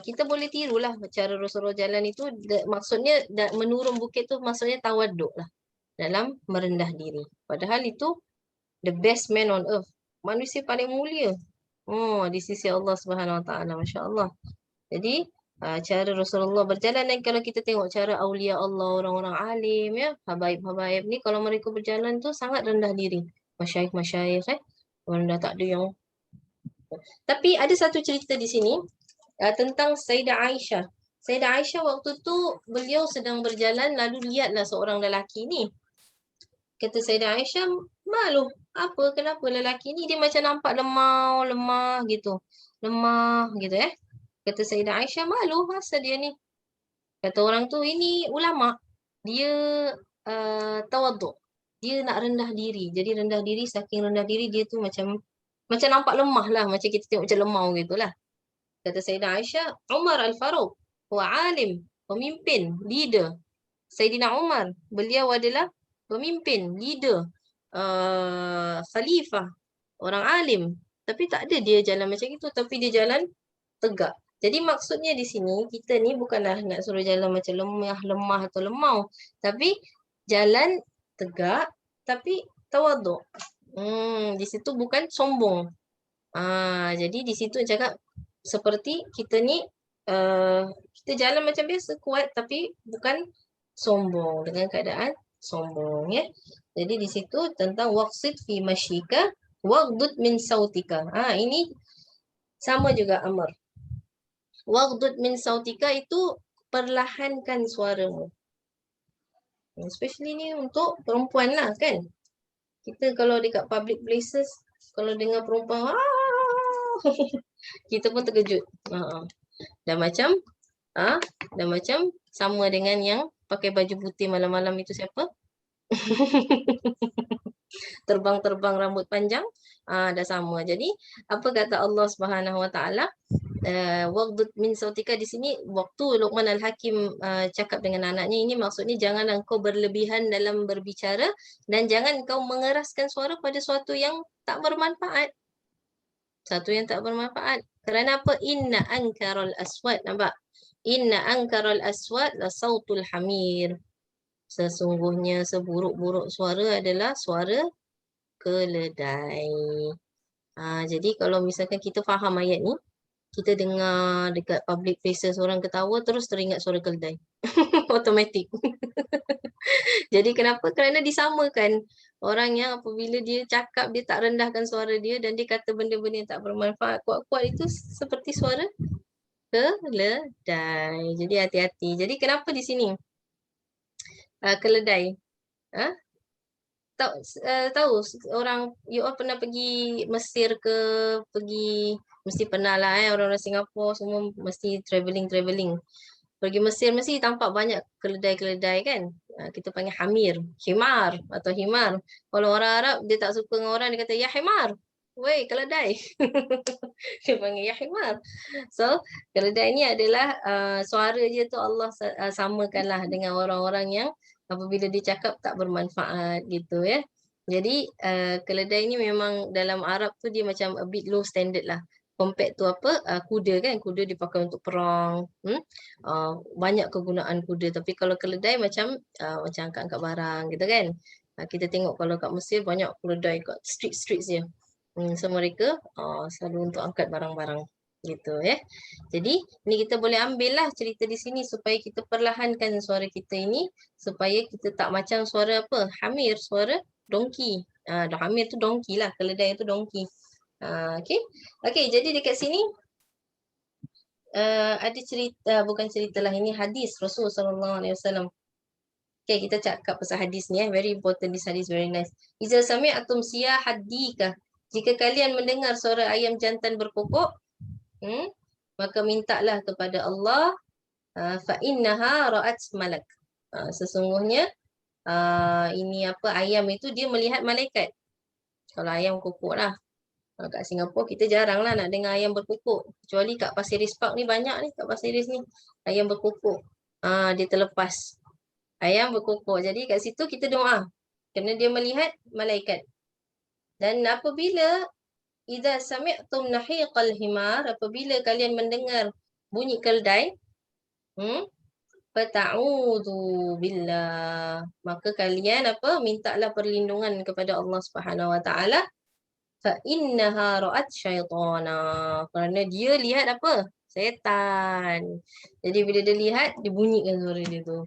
kita boleh tirulah cara Rasulullah jalan itu. Maksudnya menurun bukit tu maksudnya tawaduk lah, dalam merendah diri. Padahal itu the best man on earth, manusia paling mulia di sisi Allah Subhanahu Wa Taala, masya-Allah. Jadi cara Rasulullah berjalan, dan kalau kita tengok cara aulia Allah, orang-orang alim ya, habaib-habaib ni kalau mereka berjalan tu sangat rendah diri. Masyayikh orang dah tak ada yang. Tapi ada satu cerita di sini tentang Sayyidah Aisyah. Sayyidah Aisyah waktu tu beliau sedang berjalan, lalu lihatlah seorang lelaki ni. Kata Sayyidah Aisyah, malu. Apa? Kenapa lelaki ni dia macam nampak lemah gitu. Lemah gitu Kata Sayyidah Aisyah, malu masa dia ni. Kata orang tu, ini ulama. Dia tawaduk. Dia nak rendah diri. Jadi rendah diri, saking rendah diri dia tu macam nampak lemah lah. Macam kita tengok macam lemau gitu lah. Kata Sayyidah Aisyah, Umar Al-Faruq, wa alim, pemimpin, leader. Sayyidina Umar, beliau adalah pemimpin, leader, khalifah, orang alim. Tapi tak ada dia jalan macam itu. Tapi dia jalan tegak. Jadi maksudnya di sini kita ni bukanlah nak suruh jalan macam lemah atau lemau, tapi jalan tegak tapi tawaduk. Di situ bukan sombong. Jadi di situ cakap seperti kita ni kita jalan macam biasa, kuat tapi bukan sombong, dengan keadaan sombong ya. Jadi di situ tentang waqsid fi masyika waghdud min sautika. Ini sama juga amar. Waghdud min sautika itu perlahankan suaramu. Especially ni untuk perempuan lah kan. Kita kalau dekat public places, kalau dengar perempuan, kita pun terkejut. Dan macam sama dengan yang pakai baju putih malam-malam itu siapa? Terbang-terbang rambut panjang, dah sama. Jadi apa kata Allah Subhanahu Wa Taala? Waqdud min sautika di sini waktu Luqman Al-Hakim cakap dengan anaknya ini maksudnya janganlah engkau berlebihan dalam berbicara dan jangan engkau mengeraskan suara pada sesuatu yang tak bermanfaat. Satu yang tak bermanfaat. Kerana apa? Inna ankaral aswat. Nampak? Inna ankaral aswat la sautul hamir. Sesungguhnya seburuk-buruk suara adalah suara keledai. Jadi kalau misalkan kita faham ayat ni, kita dengar dekat public places orang ketawa terus teringat suara keledai. Automatik. Jadi kenapa? Kerana disamakan. Orang yang apabila dia cakap, dia tak rendahkan suara dia dan dia kata benda-benda yang tak bermanfaat, kuat-kuat itu seperti suara keledai. Jadi hati-hati. Jadi kenapa di sini keledai? Tahu orang you all pernah pergi Mesir ke, mesti pernah lah orang-orang Singapura semua mesti travelling. Pergi Mesir mesti tampak banyak keledai-keledai kan. Kita panggil himar atau himar. Kalau orang Arab dia tak suka dengan orang, dia kata ya himar. Weh, keledai. Dia panggil ya himar. So, keledai ni adalah suara dia tu Allah samakanlah dengan orang-orang yang apabila dia cakap tak bermanfaat gitu ya. Jadi keledai ni memang dalam Arab tu dia macam a bit low standard lah. Compared tu kuda kan, kuda dipakai untuk perang. Banyak kegunaan kuda, tapi kalau keledai macam angkat-angkat barang gitu kan. Kita tengok kalau kat Mesir banyak keledai kat street dia. So mereka selalu untuk angkat barang-barang gitu ya. Jadi ni kita boleh ambil lah cerita di sini supaya kita perlahankan suara kita ini supaya kita tak macam suara apa? Hamir, suara donkey. Hamir tu donkey lah, keledai tu donkey. Okey, jadi dekat sini ada cerita, bukan cerita lah, ini hadis Rasulullah sallallahu alaihi wasallam. Okay, kita cakap pasal hadis ni very important, this hadis very nice. Iza sami'atum siyah haddika. Jika kalian mendengar suara ayam jantan berkokok, maka mintalah kepada Allah, fa innaha ra'at malak. Sesungguhnya ini ayam itu dia melihat malaikat. Kalau ayam kokok lah. Kat Singapura kita jarang lah nak dengar ayam berkokok. Kecuali kat Pasir Ris Park ni banyak ni, kat Pasir Ris ni. Ayam berkokok. Dia terlepas. Ayam berkokok. Jadi kat situ kita doa. Kerana dia melihat malaikat. Dan apabila idza sami'tum nahiqal himar, apabila kalian mendengar bunyi keledai, fata'udzu billah, maka kalian mintalah perlindungan kepada Allah Subhanahu Wa Taala. Fa innaha ra'at syaitana, kerana dia lihat setan. Jadi bila dia lihat, dia bunyikan suara dia tu.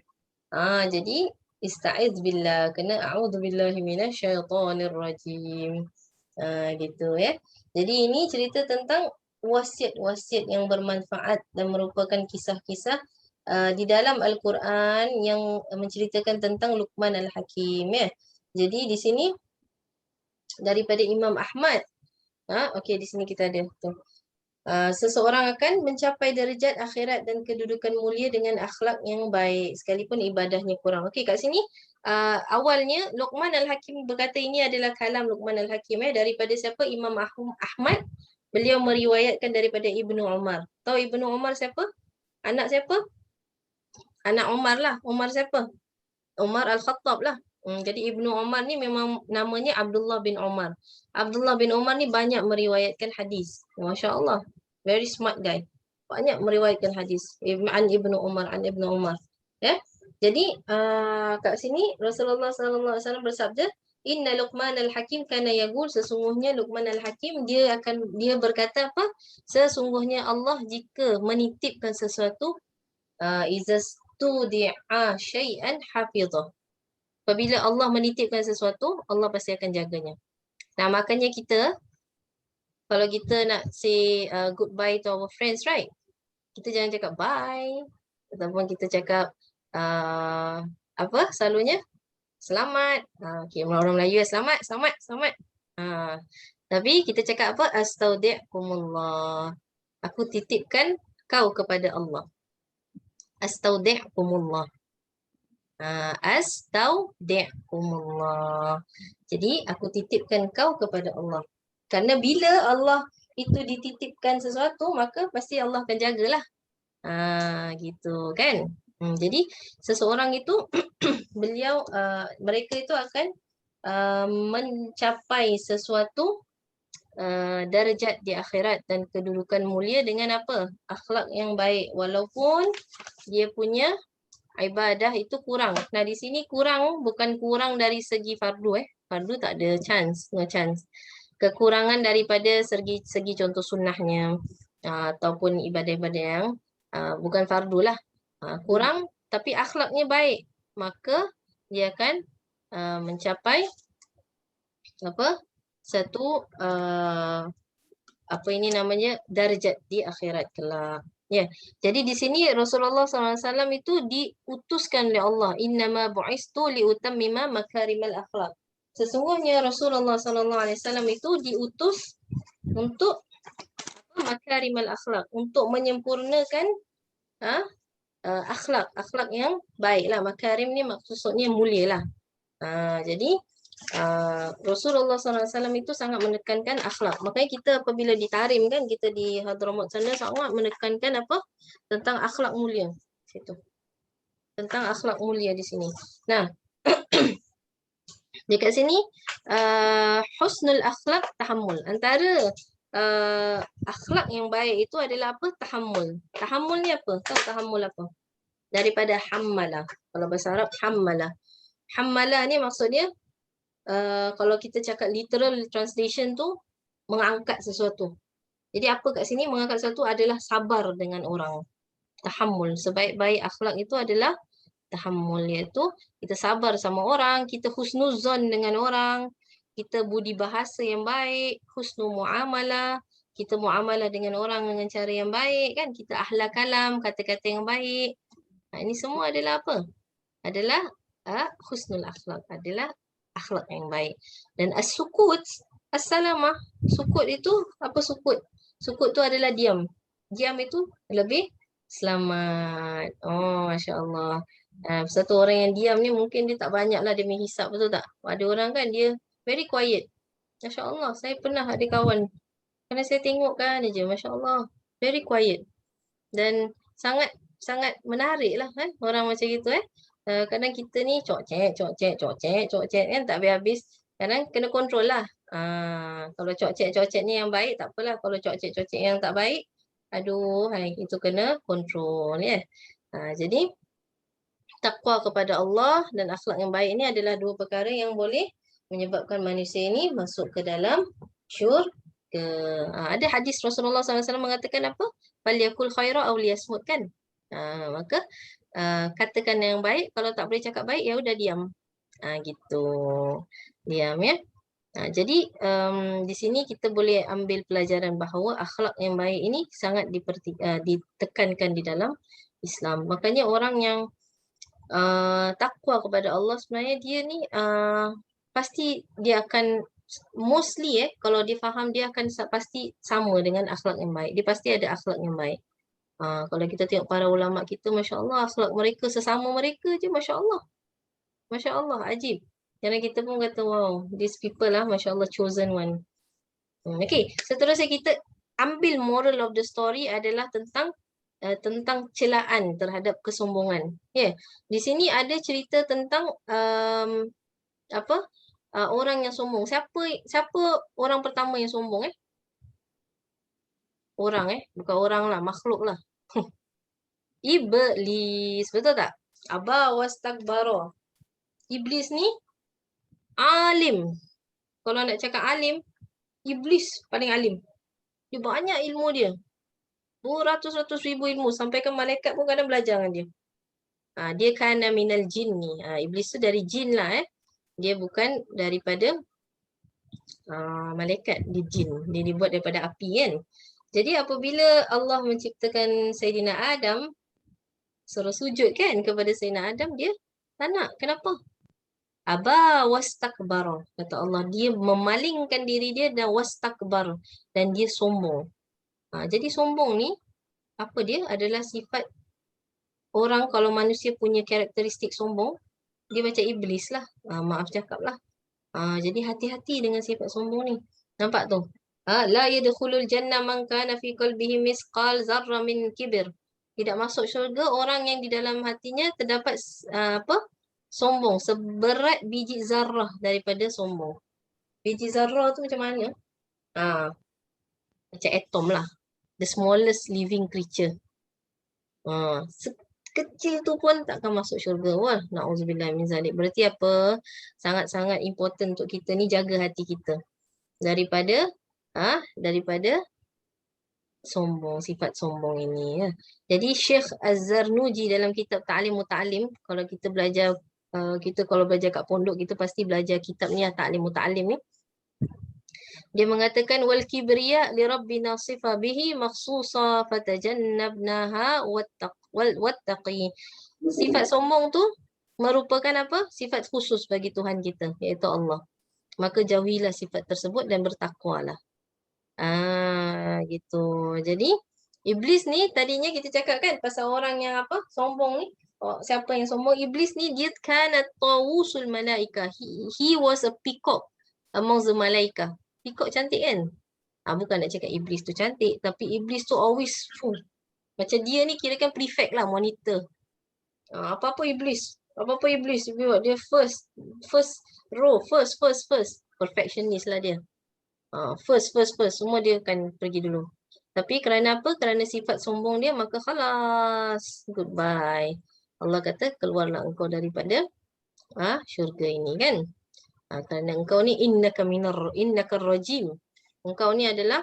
Jadi ista'iz billah, kena a'udzu billahi minasyaitonir rajim. Gitu ya. Jadi ini cerita tentang wasiat-wasiat yang bermanfaat dan merupakan kisah-kisah di dalam Al-Quran yang menceritakan tentang Luqman Al-Hakim ya. Jadi di sini daripada Imam Ahmad. Okey, di sini kita ada tu. Seseorang akan mencapai darjat akhirat dan kedudukan mulia dengan akhlak yang baik sekalipun ibadahnya kurang. Okey, kat sini awalnya Luqman Al-Hakim berkata ini adalah kalam Luqman Al-Hakim daripada siapa? Imam Ahmad. Beliau meriwayatkan daripada Ibnu Umar. Tahu Ibnu Umar siapa? Anak siapa? Anak Umar lah. Umar siapa? Umar Al-Khattab lah. Jadi Ibnu Umar ni memang namanya Abdullah bin Umar. Abdullah bin Umar ni banyak meriwayatkan hadis. Masya Allah. Very smart guy. Banyak meriwayatkan hadis. An Ibnu Umar, an Ibnu Umar. Ya. Jadi kat sini Rasulullah sallallahu alaihi wasallam bersabda, Inna Luqman Al-Hakim kana yaqul, sesungguhnya Luqman Al-Hakim dia berkata sesungguhnya Allah jika menitipkan sesuatu izas tudi'a syai'an hafizah. Apabila Allah menitipkan sesuatu, Allah pasti akan jaganya. Nah, makanya kita, kalau kita nak say goodbye to our friends, right? Kita jangan cakap bye. ataupun kita cakap apa selalunya selamat. Okay, orang Melayu selamat, selamat, selamat. Tapi kita cakap apa? Astaudi'kumullah. Aku titipkan kau kepada Allah. Astaudi'kumullah. Astaudi'kumullah. Jadi aku titipkan kau kepada Allah. Karena bila Allah itu dititipkan sesuatu, maka pasti Allah akan jagalah. Gitu kan. Jadi seseorang itu beliau mereka itu akan mencapai sesuatu darjat di akhirat dan kedudukan mulia dengan apa? Akhlak yang baik, walaupun dia punya ibadah itu kurang. Nah, di sini kurang bukan kurang dari segi fardu Fardu tak ada chance, no chance. Kekurangan daripada segi contoh sunnahnya ataupun ibadah-ibadah yang bukan fardu lah. Kurang tapi akhlaknya baik, maka dia akan mencapai apa? Satu apa ini namanya darjat di akhirat kelak. Ya, jadi di sini Rasulullah SAW itu diutuskan oleh Allah. Innama bu'istu liutammima makarimal akhlak. Sesungguhnya Rasulullah SAW itu diutus untuk makarimal akhlak, untuk menyempurnakan akhlak yang baik lah. Makarim ni maksudnya mulia lah. Jadi Rasulullah SAW itu sangat menekankan akhlak. Makanya kita apabila ditarim kan, kita di Hadramaut sana sangat menekankan apa? Tentang akhlak mulia. Situ. Tentang akhlak mulia di sini. Nah, dekat sini husnul akhlak tahammul. Antara akhlak yang baik itu adalah apa? Tahammul. Tahammul ni apa? Tahu tahammul apa? Daripada hammalah. Kalau bahasa Arab hammalah. Hammalah ni maksudnya kalau kita cakap literal translation tu mengangkat sesuatu. Jadi apa kat sini mengangkat sesuatu adalah sabar dengan orang. Tahammul. Sebaik-baik akhlak itu adalah tahammul, iaitu kita sabar sama orang, kita husnuzon dengan orang, kita budi bahasa yang baik, husnul muamalah, kita muamalah dengan orang dengan cara yang baik kan, kita ahlak kalam, kata-kata yang baik. Ini semua adalah apa? Adalah husnul akhlak, adalah akhlak yang baik. Dan as-sukut, as-salamah. Sukut itu apa sukut? Sukut tu adalah diam. Diam itu lebih selamat. Oh, Masya Allah. Satu orang yang diam ni mungkin dia tak banyak lah dia menghisap, betul tak? Ada orang kan dia very quiet. Masya Allah, saya pernah ada kawan. Kerana saya tengok kan je, Masya Allah. Very quiet. Dan sangat sangat menarik lah kan orang macam gitu kadang kita ni cok-cek kan tak habis-habis. Kadang kena kontrol lah. Kalau cok-cek ni yang baik tak apalah. Kalau cok-cek yang tak baik, aduh, itu kena kontrol ya. Jadi takwa kepada Allah dan akhlak yang baik ini adalah dua perkara yang boleh menyebabkan manusia ini masuk ke dalam syurga. Ada hadis Rasulullah SAW mengatakan apa? Falyakul khaira aw liyasmut kan. Maka katakan yang baik, kalau tak boleh cakap baik ya udah diam. Gitu. Diam ya. Jadi di sini kita boleh ambil pelajaran bahawa akhlak yang baik ini sangat ditekankan di dalam Islam. Makanya orang yang takwa kepada Allah sebenarnya dia ni pasti dia akan mostly kalau dia faham dia akan pasti sama dengan akhlak yang baik. Dia pasti ada akhlak yang baik. Kalau kita tengok para ulama kita, Masya Allah, akhlak mereka sesama mereka je, Masya Allah. Masya Allah, ajib. Jadi kita pun kata, wow, these people lah, Masya Allah, chosen one. Okay, seterusnya kita ambil moral of the story adalah tentang celaan terhadap kesombongan. Di sini ada cerita tentang orang yang sombong. Siapa orang pertama yang sombong Orang bukan orang lah, makhluk lah. Iblis, betul tak? Aba wastakbara. Iblis ni alim. Kalau nak cakap alim, iblis paling alim. Dia banyak ilmu dia. Beratus-ratus ribu ilmu. Sampai ke malaikat pun kadang belajar dengan dia. Dia kana minal jin ni. Iblis tu dari jin lah Dia bukan daripada malaikat. Dia jin. Dia dibuat daripada api kan. Jadi apabila Allah menciptakan Sayyidina Adam, suruh sujud kan kepada Sayyidina Adam, dia tak nak. Kenapa? Aba wastakbar, kata Allah, dia memalingkan diri dia dan wastakbar, dan dia sombong. Jadi sombong ni apa dia adalah sifat orang. Kalau manusia punya karakteristik sombong, dia macam iblis lah. Maaf cakap lah. Jadi hati-hati dengan sifat sombong ni. Nampak tu? La yadkhulul jannah man kana fi qalbihi misqal zarra min kibir. Tidak masuk syurga orang yang di dalam hatinya terdapat sombong, seberat biji zarrah daripada sombong. Biji zarrah tu macam mana? Macam atom lah. The smallest living creature. Kecil tu pun takkan masuk syurga. Wah, na'udzubillah min zalik. Berarti apa? Sangat-sangat important untuk kita ni jaga hati kita daripada sombong, sifat sombong ini ya. Jadi Syekh Az-Zarnuji dalam kitab Ta'lim Muta'allim, kalau kita belajar kalau belajar kat pondok, kita pasti belajar kitab ni, Ta'lim Muta'allim ni. Dia mengatakan wal kibriya li rabbina sifa bihi makhsusa fatajannabnaha wattaqi. Sifat sombong tu merupakan apa? Sifat khusus bagi Tuhan kita, iaitu Allah. Maka jauhilah sifat tersebut dan bertakwalah. Gitu. Jadi iblis ni tadinya kita cakap kan pasal orang yang apa? Sombong ni. Siapa yang sombong? Iblis ni dia kana tawusul malaika. He was a peacock among the malaika. Peacock cantik kan? Bukan nak cakap iblis tu cantik, tapi iblis tu always full. Macam dia ni kirakan prefect lah, monitor. Apa-apa iblis. Apa-apa iblis. Dia first row, first. Perfectionist lah dia. First. Semua dia akan pergi dulu. Tapi kerana apa? Kerana sifat sombong dia, maka khalas. Goodbye. Allah kata, keluarlah engkau daripada syurga ini kan. Kerana engkau ni innaka rajim. Engkau ni adalah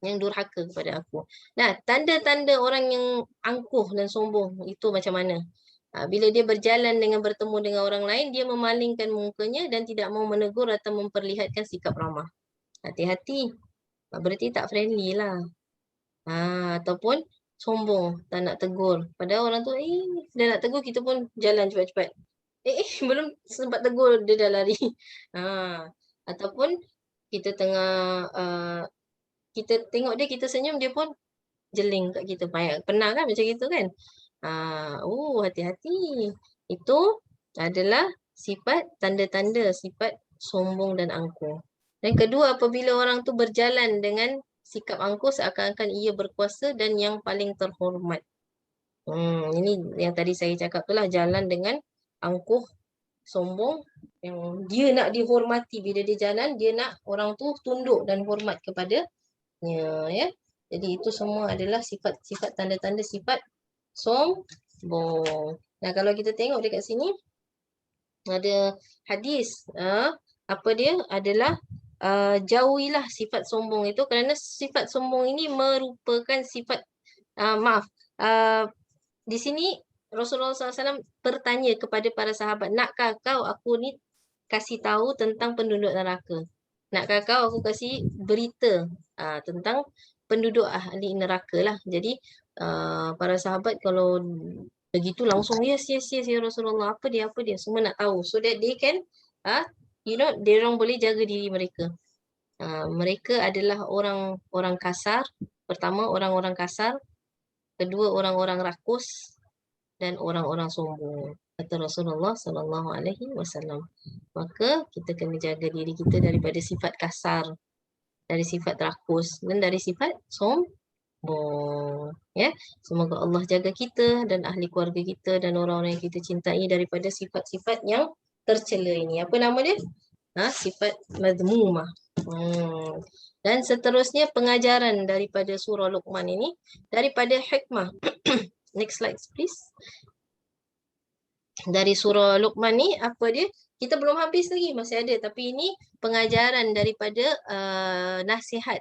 yang durhaka kepada aku. Nah, tanda-tanda orang yang angkuh dan sombong itu macam mana? Bila dia berjalan dengan bertemu dengan orang lain, dia memalingkan mukanya dan tidak mau menegur atau memperlihatkan sikap ramah. Hati-hati. Berarti tak friendly lah. Ataupun sombong, tak nak tegur. Padahal orang tu, dah nak tegur, kita pun jalan cepat-cepat. Belum sempat tegur, dia dah lari. Ataupun kita tengah, kita tengok dia, kita senyum, dia pun jeling kat kita. Pernah kan macam itu kan? Hati-hati. Itu adalah sifat, tanda-tanda sifat sombong dan angkuh. Dan kedua, apabila orang tu berjalan dengan sikap angkuh seakan-akan ia berkuasa dan yang paling terhormat. Ini yang tadi saya cakap tu lah, jalan dengan angkuh, sombong, yang dia nak dihormati. Bila dia jalan, dia nak orang tu tunduk dan hormat kepadanya, ya. Jadi itu semua adalah sifat tanda-tanda sifat sombong. Nah, kalau kita tengok dekat sini ada hadis, apa dia adalah jauhilah sifat sombong itu, kerana sifat sombong ini merupakan sifat di sini Rasulullah SAW bertanya kepada para sahabat, nakkah kau aku ni kasih tahu tentang penduduk neraka? Nakkah kau aku kasih berita tentang penduduk ahli neraka lah. Jadi para sahabat kalau begitu langsung yes ya Rasulullah, apa dia semua nak tahu, so that they can dia orang boleh jaga diri mereka. Mereka adalah orang kasar. Pertama, orang-orang kasar. Kedua, orang-orang rakus. Dan orang-orang sombong, kata Rasulullah SAW. Maka kita kena jaga diri kita daripada sifat kasar, dari sifat rakus, dan dari sifat sombong. Ya, semoga Allah jaga kita dan ahli keluarga kita dan orang-orang yang kita cintai daripada sifat-sifat yang tercela ini. Apa nama dia? Sifat madmumah. Dan seterusnya pengajaran daripada surah Luqman ini, daripada hikmah. Next slide please. Dari surah Luqman ni, apa dia? Kita belum habis lagi, masih ada. Tapi ini pengajaran daripada nasihat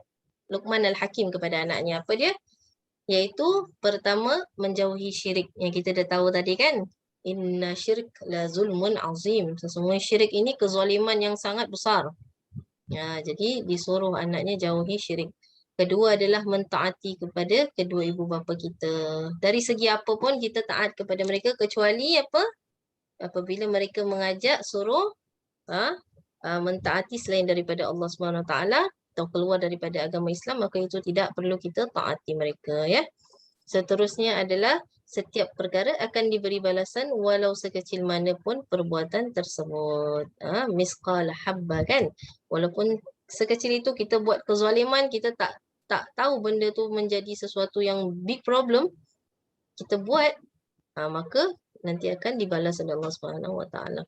Luqman Al-Hakim kepada anaknya. Apa dia? Iaitu pertama, menjauhi syirik. Yang kita dah tahu tadi kan? Inna syirk la zulmun azim. Sesungguhnya syirik ini kezaliman yang sangat besar. Jadi disuruh anaknya jauhi syirik. Kedua adalah mentaati kepada kedua ibu bapa kita. Dari segi apa pun kita taat kepada mereka kecuali apa? Apabila mereka mengajak suruh mentaati selain daripada Allah Subhanahu Wa Taala atau keluar daripada agama Islam, maka itu tidak perlu kita taati mereka, ya. Seterusnya adalah setiap perkara akan diberi balasan walau sekecil mana pun perbuatan tersebut. Misqal habba, kan? Walaupun sekecil itu kita buat kezaliman, kita tak tahu benda tu menjadi sesuatu yang big problem, kita buat, maka nanti akan dibalas oleh Allah Subhanahu Wa Taala.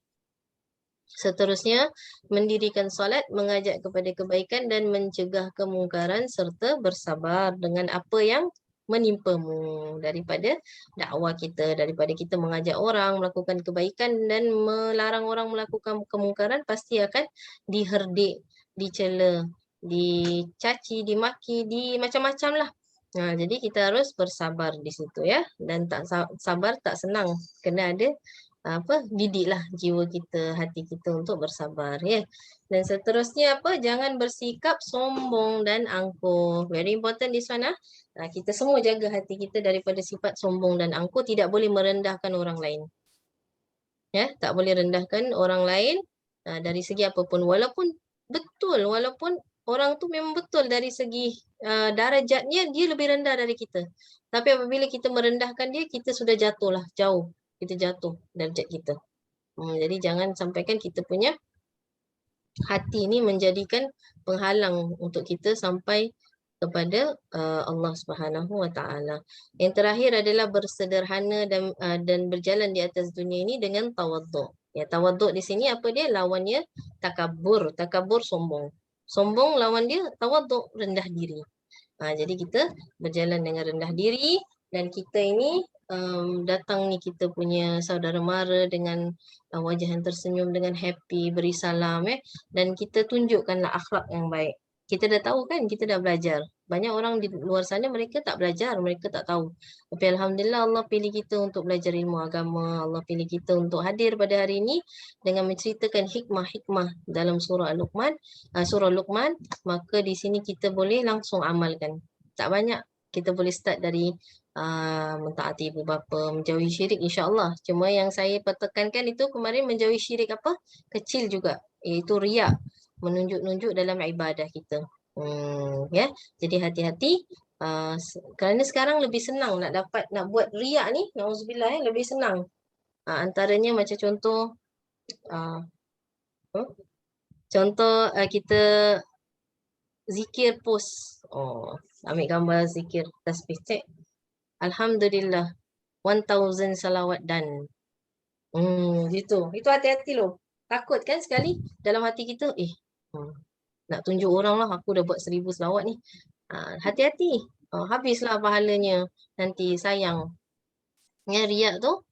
Seterusnya, mendirikan solat, mengajak kepada kebaikan dan mencegah kemungkaran serta bersabar dengan apa yang menimpamu daripada dakwah kita, daripada kita mengajak orang melakukan kebaikan dan melarang orang melakukan kemungkaran, pasti akan diherdik, dicela, dicaci, dimaki, di macam-macam lah. Jadi kita harus bersabar di situ, ya. Dan tak sabar tak senang, kena ada didiklah jiwa kita, hati kita untuk bersabar, ya. Dan seterusnya jangan bersikap sombong dan angkuh. Very important this one. Kita semua jaga hati kita daripada sifat sombong dan angkuh. Tidak boleh merendahkan orang lain, ya. Tak boleh rendahkan orang lain dari segi apapun, walaupun orang tu memang betul dari segi darajatnya dia lebih rendah dari kita. Tapi apabila kita merendahkan dia, kita sudah jatuhlah jauh. Kita jatuh darjat kita. Jadi jangan sampaikan kita punya hati ini menjadikan penghalang untuk kita sampai kepada Allah Subhanahu Wa Taala. Yang terakhir adalah bersederhana dan berjalan di atas dunia ini dengan tawaduk. Ya, tawaduk di sini apa dia? Lawannya takabur. Takabur sombong. Sombong lawan dia tawaduk, rendah diri. Jadi kita berjalan dengan rendah diri, dan kita ini datang ni kita punya saudara mara dengan wajah yang tersenyum, dengan happy, beri salam, dan kita tunjukkanlah akhlak yang baik. Kita dah tahu kan, kita dah belajar. Banyak orang di luar sana mereka tak belajar, mereka tak tahu. Tapi alhamdulillah Allah pilih kita untuk belajar ilmu agama. Allah pilih kita untuk hadir pada hari ini dengan menceritakan hikmah-hikmah dalam surah Luqman, maka di sini kita boleh langsung amalkan. Tak banyak, kita boleh start dari mentaati ibu bapa, menjauhi syirik, insya-Allah. Cuma yang saya tekankan itu kemarin, menjauhi syirik kecil juga, iaitu riak, menunjuk-nunjuk dalam ibadah kita. Ya, jadi hati-hati, kerana sekarang lebih senang nak buat riak ni, nauzubillah, lebih senang. Antaranya macam contoh kita zikir post, ambil gambar zikir tasbih, cek alhamdulillah 1000 salawat dan gitu. Itu hati-hati loh. Takut kan sekali dalam hati kita, nak tunjuk orang lah aku dah buat 1000 salawat ni. Hati-hati. Habislah pahalanya nanti, sayang. Ya, riak tu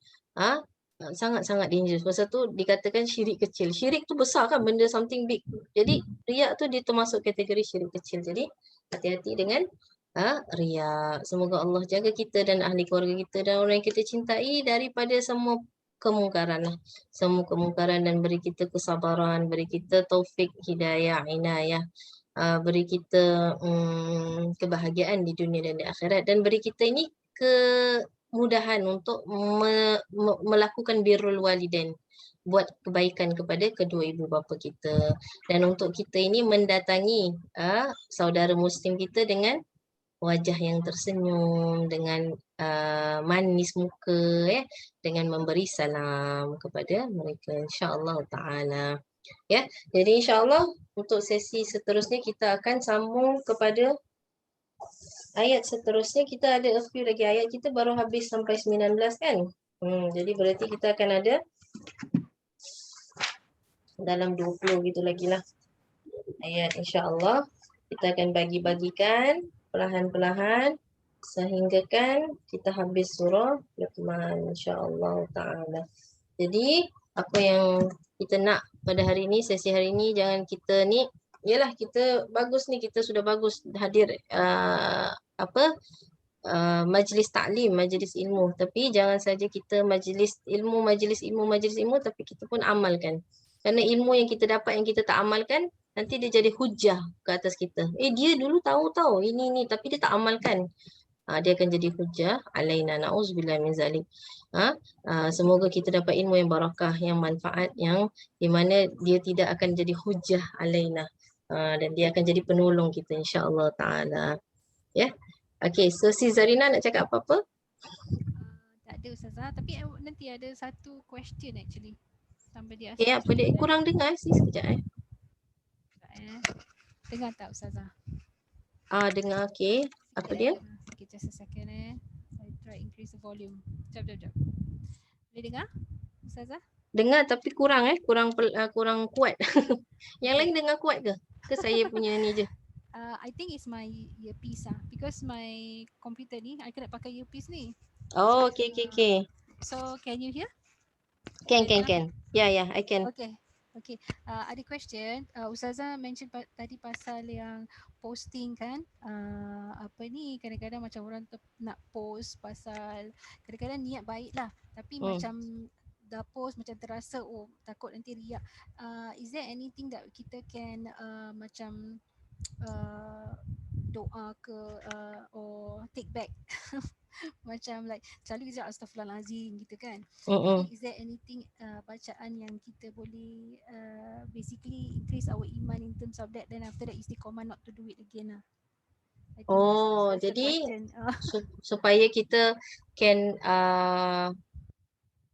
sangat-sangat dangerous. Pasal tu dikatakan syirik kecil. Syirik tu besar kan, benda something big. Jadi riak tu dia termasuk kategori syirik kecil. Jadi hati-hati dengan riak. Semoga Allah jaga kita dan ahli keluarga kita dan orang yang kita cintai daripada semua kemungkaran lah. Semua kemungkaran, dan beri kita kesabaran, beri kita taufik, hidayah, inayah, beri kita kebahagiaan di dunia dan di akhirat, dan beri kita ini kemudahan untuk melakukan birrul walidain, buat kebaikan kepada kedua ibu bapa kita, dan untuk kita ini mendatangi saudara muslim kita dengan wajah yang tersenyum, dengan manis muka, dengan memberi salam kepada mereka, insya-Allah taala. Ya, jadi insya-Allah untuk sesi seterusnya kita akan sambung kepada ayat seterusnya. Kita ada a few lagi ayat, kita baru habis sampai 19 kan. Jadi berarti kita akan ada dalam 20 gitu lagi lah ayat, insya-Allah. Kita akan bagi-bagikan perlahan-perlahan sehingga kan kita habis surah Luqman, insya-Allah taala. Jadi apa yang kita nak pada hari ini, sesi hari ini, jangan kita ni, yalah kita bagus ni, kita sudah bagus hadir majlis taklim, majlis ilmu, tapi jangan saja kita majlis ilmu, tapi kita pun amalkan. Kerana ilmu yang kita dapat yang kita tak amalkan, nanti dia jadi hujah ke atas kita. Dia dulu tahu ini tapi dia tak amalkan. Dia akan jadi hujah alaina, na'udzubillah min zalik. Semoga kita dapat ilmu yang barakah, yang manfaat, yang di mana dia tidak akan jadi hujah alaina, dan dia akan jadi penolong kita insya-Allah taala. Ya. Okay, so si Zarina nak cakap apa-apa? Tak ada Ustazah, tapi nanti ada satu question actually. Somebody ask Apa dia? question. Kurang dengar sekejap. Dengar tak Ustazah? Dengar, okay. Apa dia? Okay, just a second I try increase the volume. Jap. Boleh dengar Ustazah? Dengar tapi kurang kurang kuat. Yang lain dengar kuat ke? Ke saya punya ni je? I think it's my earpiece because my computer ni I kena pakai earpiece ni. Oh, okay. So can you hear? Can. Yeah, I can. Okay. Ada question. Ustazah mention tadi pasal yang posting kan. Apa ni, kadang-kadang macam orang nak post pasal kadang-kadang niat baik lah. Tapi macam dah post macam terasa takut nanti riak. Is there anything that kita can macam doa ke or take back macam like selalu kita astaghfirullahalazim gitu kan. Tapi is there anything bacaan yang kita boleh basically increase our iman in terms of that, then after that istiqomah not to do it again lah. That's Jadi supaya kita can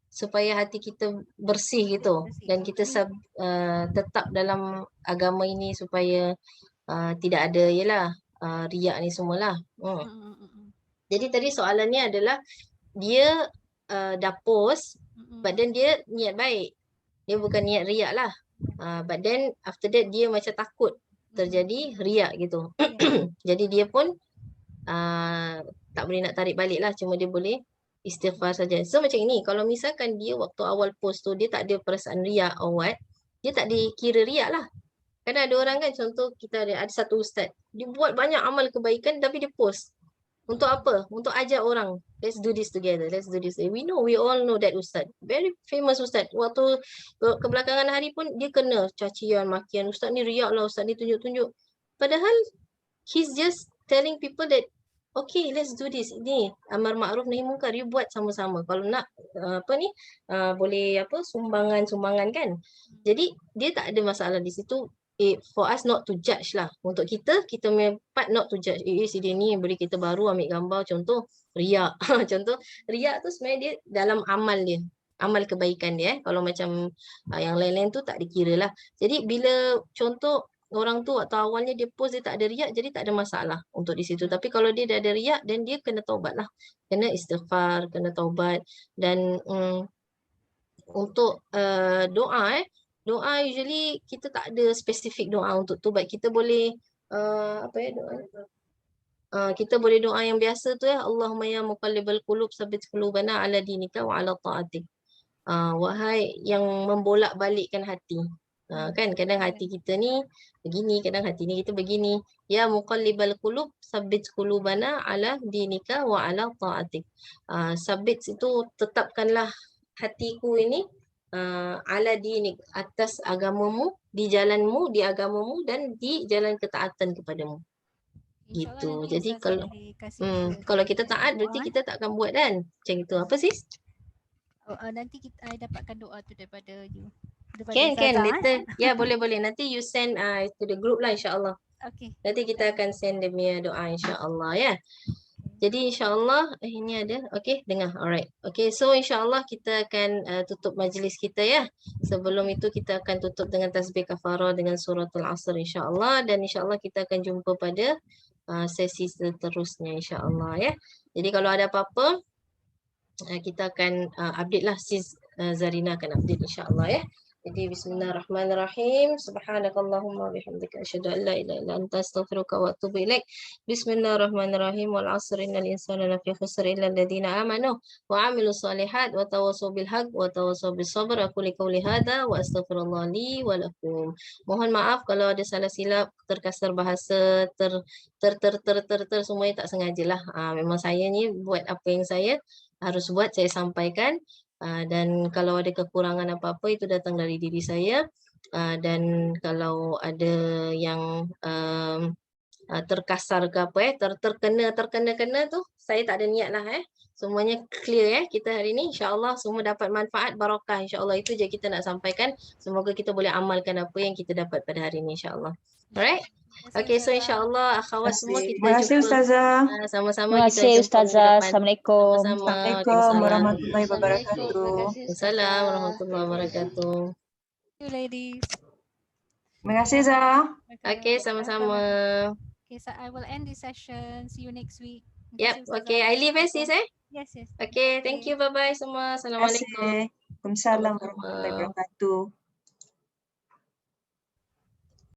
supaya hati kita bersih gitu, dan kita tetap dalam agama ini supaya tidak ada riak ni semualah. Jadi tadi soalannya adalah dia dah post but then dia niat baik. Dia bukan niat riak lah. But then after that dia macam takut terjadi riak gitu. Jadi dia pun tak boleh nak tarik balik lah, cuma dia boleh istighfar saja. So macam ini, kalau misalkan dia waktu awal post tu dia tak ada perasaan riak or what, dia tak dikira riak lah. Kadang ada orang kan, contoh kita ada satu ustaz, dia buat banyak amal kebaikan tapi dia post. Untuk apa? Untuk ajak orang, let's do this together, let's do this. We all know that ustaz, very famous ustaz. Waktu kebelakangan hari pun dia kena cacian, makian, ustaz ni riak lah, ustaz ni tunjuk-tunjuk. Padahal he's just telling people that okay, let's do this. Ini amar ma'ruf nahi munkar, you buat sama-sama. Kalau nak boleh sumbangan kan. Jadi dia tak ada masalah di situ. For us not to judge lah. Untuk kita punya part not to judge. Si dia ni beri kita baru ambil gambar, contoh riak. Contoh riak tu sebenarnya dia dalam amal dia, amal kebaikan dia. Kalau macam yang lain-lain tu tak dikira lah. Jadi bila contoh orang tu waktu awalnya dia post dia tak ada riak, jadi tak ada masalah untuk di situ. Tapi kalau dia dah ada riak, then dia kena taubat lah. Kena istighfar, kena taubat. Dan untuk doa doa usually kita tak ada spesifik doa untuk tu, but kita boleh kita boleh doa yang biasa tu Allahumma ya muqallibal qulub tsabbit qulubana ala dinika wa ala ta'atik. Wahai yang membolak-balikkan hati. Kan kadang hati kita ni begini, kadang hati ni kita begini. Ya muqallibal qulub tsabbit qulubana ala dinika wa ala ta'atik. Sabit itu tetapkanlah hatiku ini ala dinik, atas agamamu, di jalanmu, di agamamu, dan di jalan ketaatan kepadamu. Gitu. Jadi kalau kita taat berarti kita tak akan buat kan macam itu. Apa sis? Nanti kita dapatkan doa tu daripada you. Can later. Ya boleh. Nanti you send to the group lah insya-Allah. Okay. Nanti kita akan send dia punya doa insya-Allah ya. Jadi insya-Allah ini ada. Okay, dengar. Alright. Okay, so insya-Allah kita akan tutup majlis kita ya. Sebelum itu kita akan tutup dengan tasbih kafarah dengan suratul Asr insya-Allah, dan insya-Allah kita akan jumpa pada sesi seterusnya insya-Allah ya. Jadi kalau ada apa-apa kita akan update lah, sis Zarina akan update insya-Allah ya. Jadi bismillahirrahmanirrahim. Subhanakallahumma bihamdika asyhadu an la ilaha illa anta astaghfiruka wa atubu ilaik. Bismillahirrahmanirrahim. Wal 'asri innal insana lafi khusr illa alladziina aamanu wa 'amilus shalihat wa tawassaw bil haqq wa tawassaw bis sabr. Aku qouli hadza wa astaghfirullah li wa lakum. Mohon maaf kalau ada salah silap, terkasar bahasa, semuanya tak sengajalah. Memang saya ni buat apa yang saya harus buat, saya sampaikan. Dan kalau ada kekurangan apa-apa itu datang dari diri saya. Dan kalau ada yang terkasar ke apa terkena tu, saya tak ada niat lah semuanya clear kita hari ni, insyaAllah semua dapat manfaat barakah, insyaAllah itu je kita nak sampaikan, semoga kita boleh amalkan apa yang kita dapat pada hari ni insyaAllah. Alright. Okay, so insyaAllah akhwat semua kita Terima kasih jumpa Ustazah. sama-sama, Terima kita kasih jumpa minggu Ustazah. depan. Assalamualaikum. Sama-sama. Assalamualaikum warahmatullahi wabarakatuh. Waalaikumsalam warahmatullahi wabarakatuh. Thank you ladies. Terima kasih Zah. Okay, sama-sama. Okay, so I will end this session. See you next week. Terima Yep, kasih, Ustazah. okay. I leave sis Yes, yes. Okay, thank you. Bye-bye semua. Terima Assalamualaikum. kasih. Waalaikumsalam Sama-sama. warahmatullahi wabarakatuh.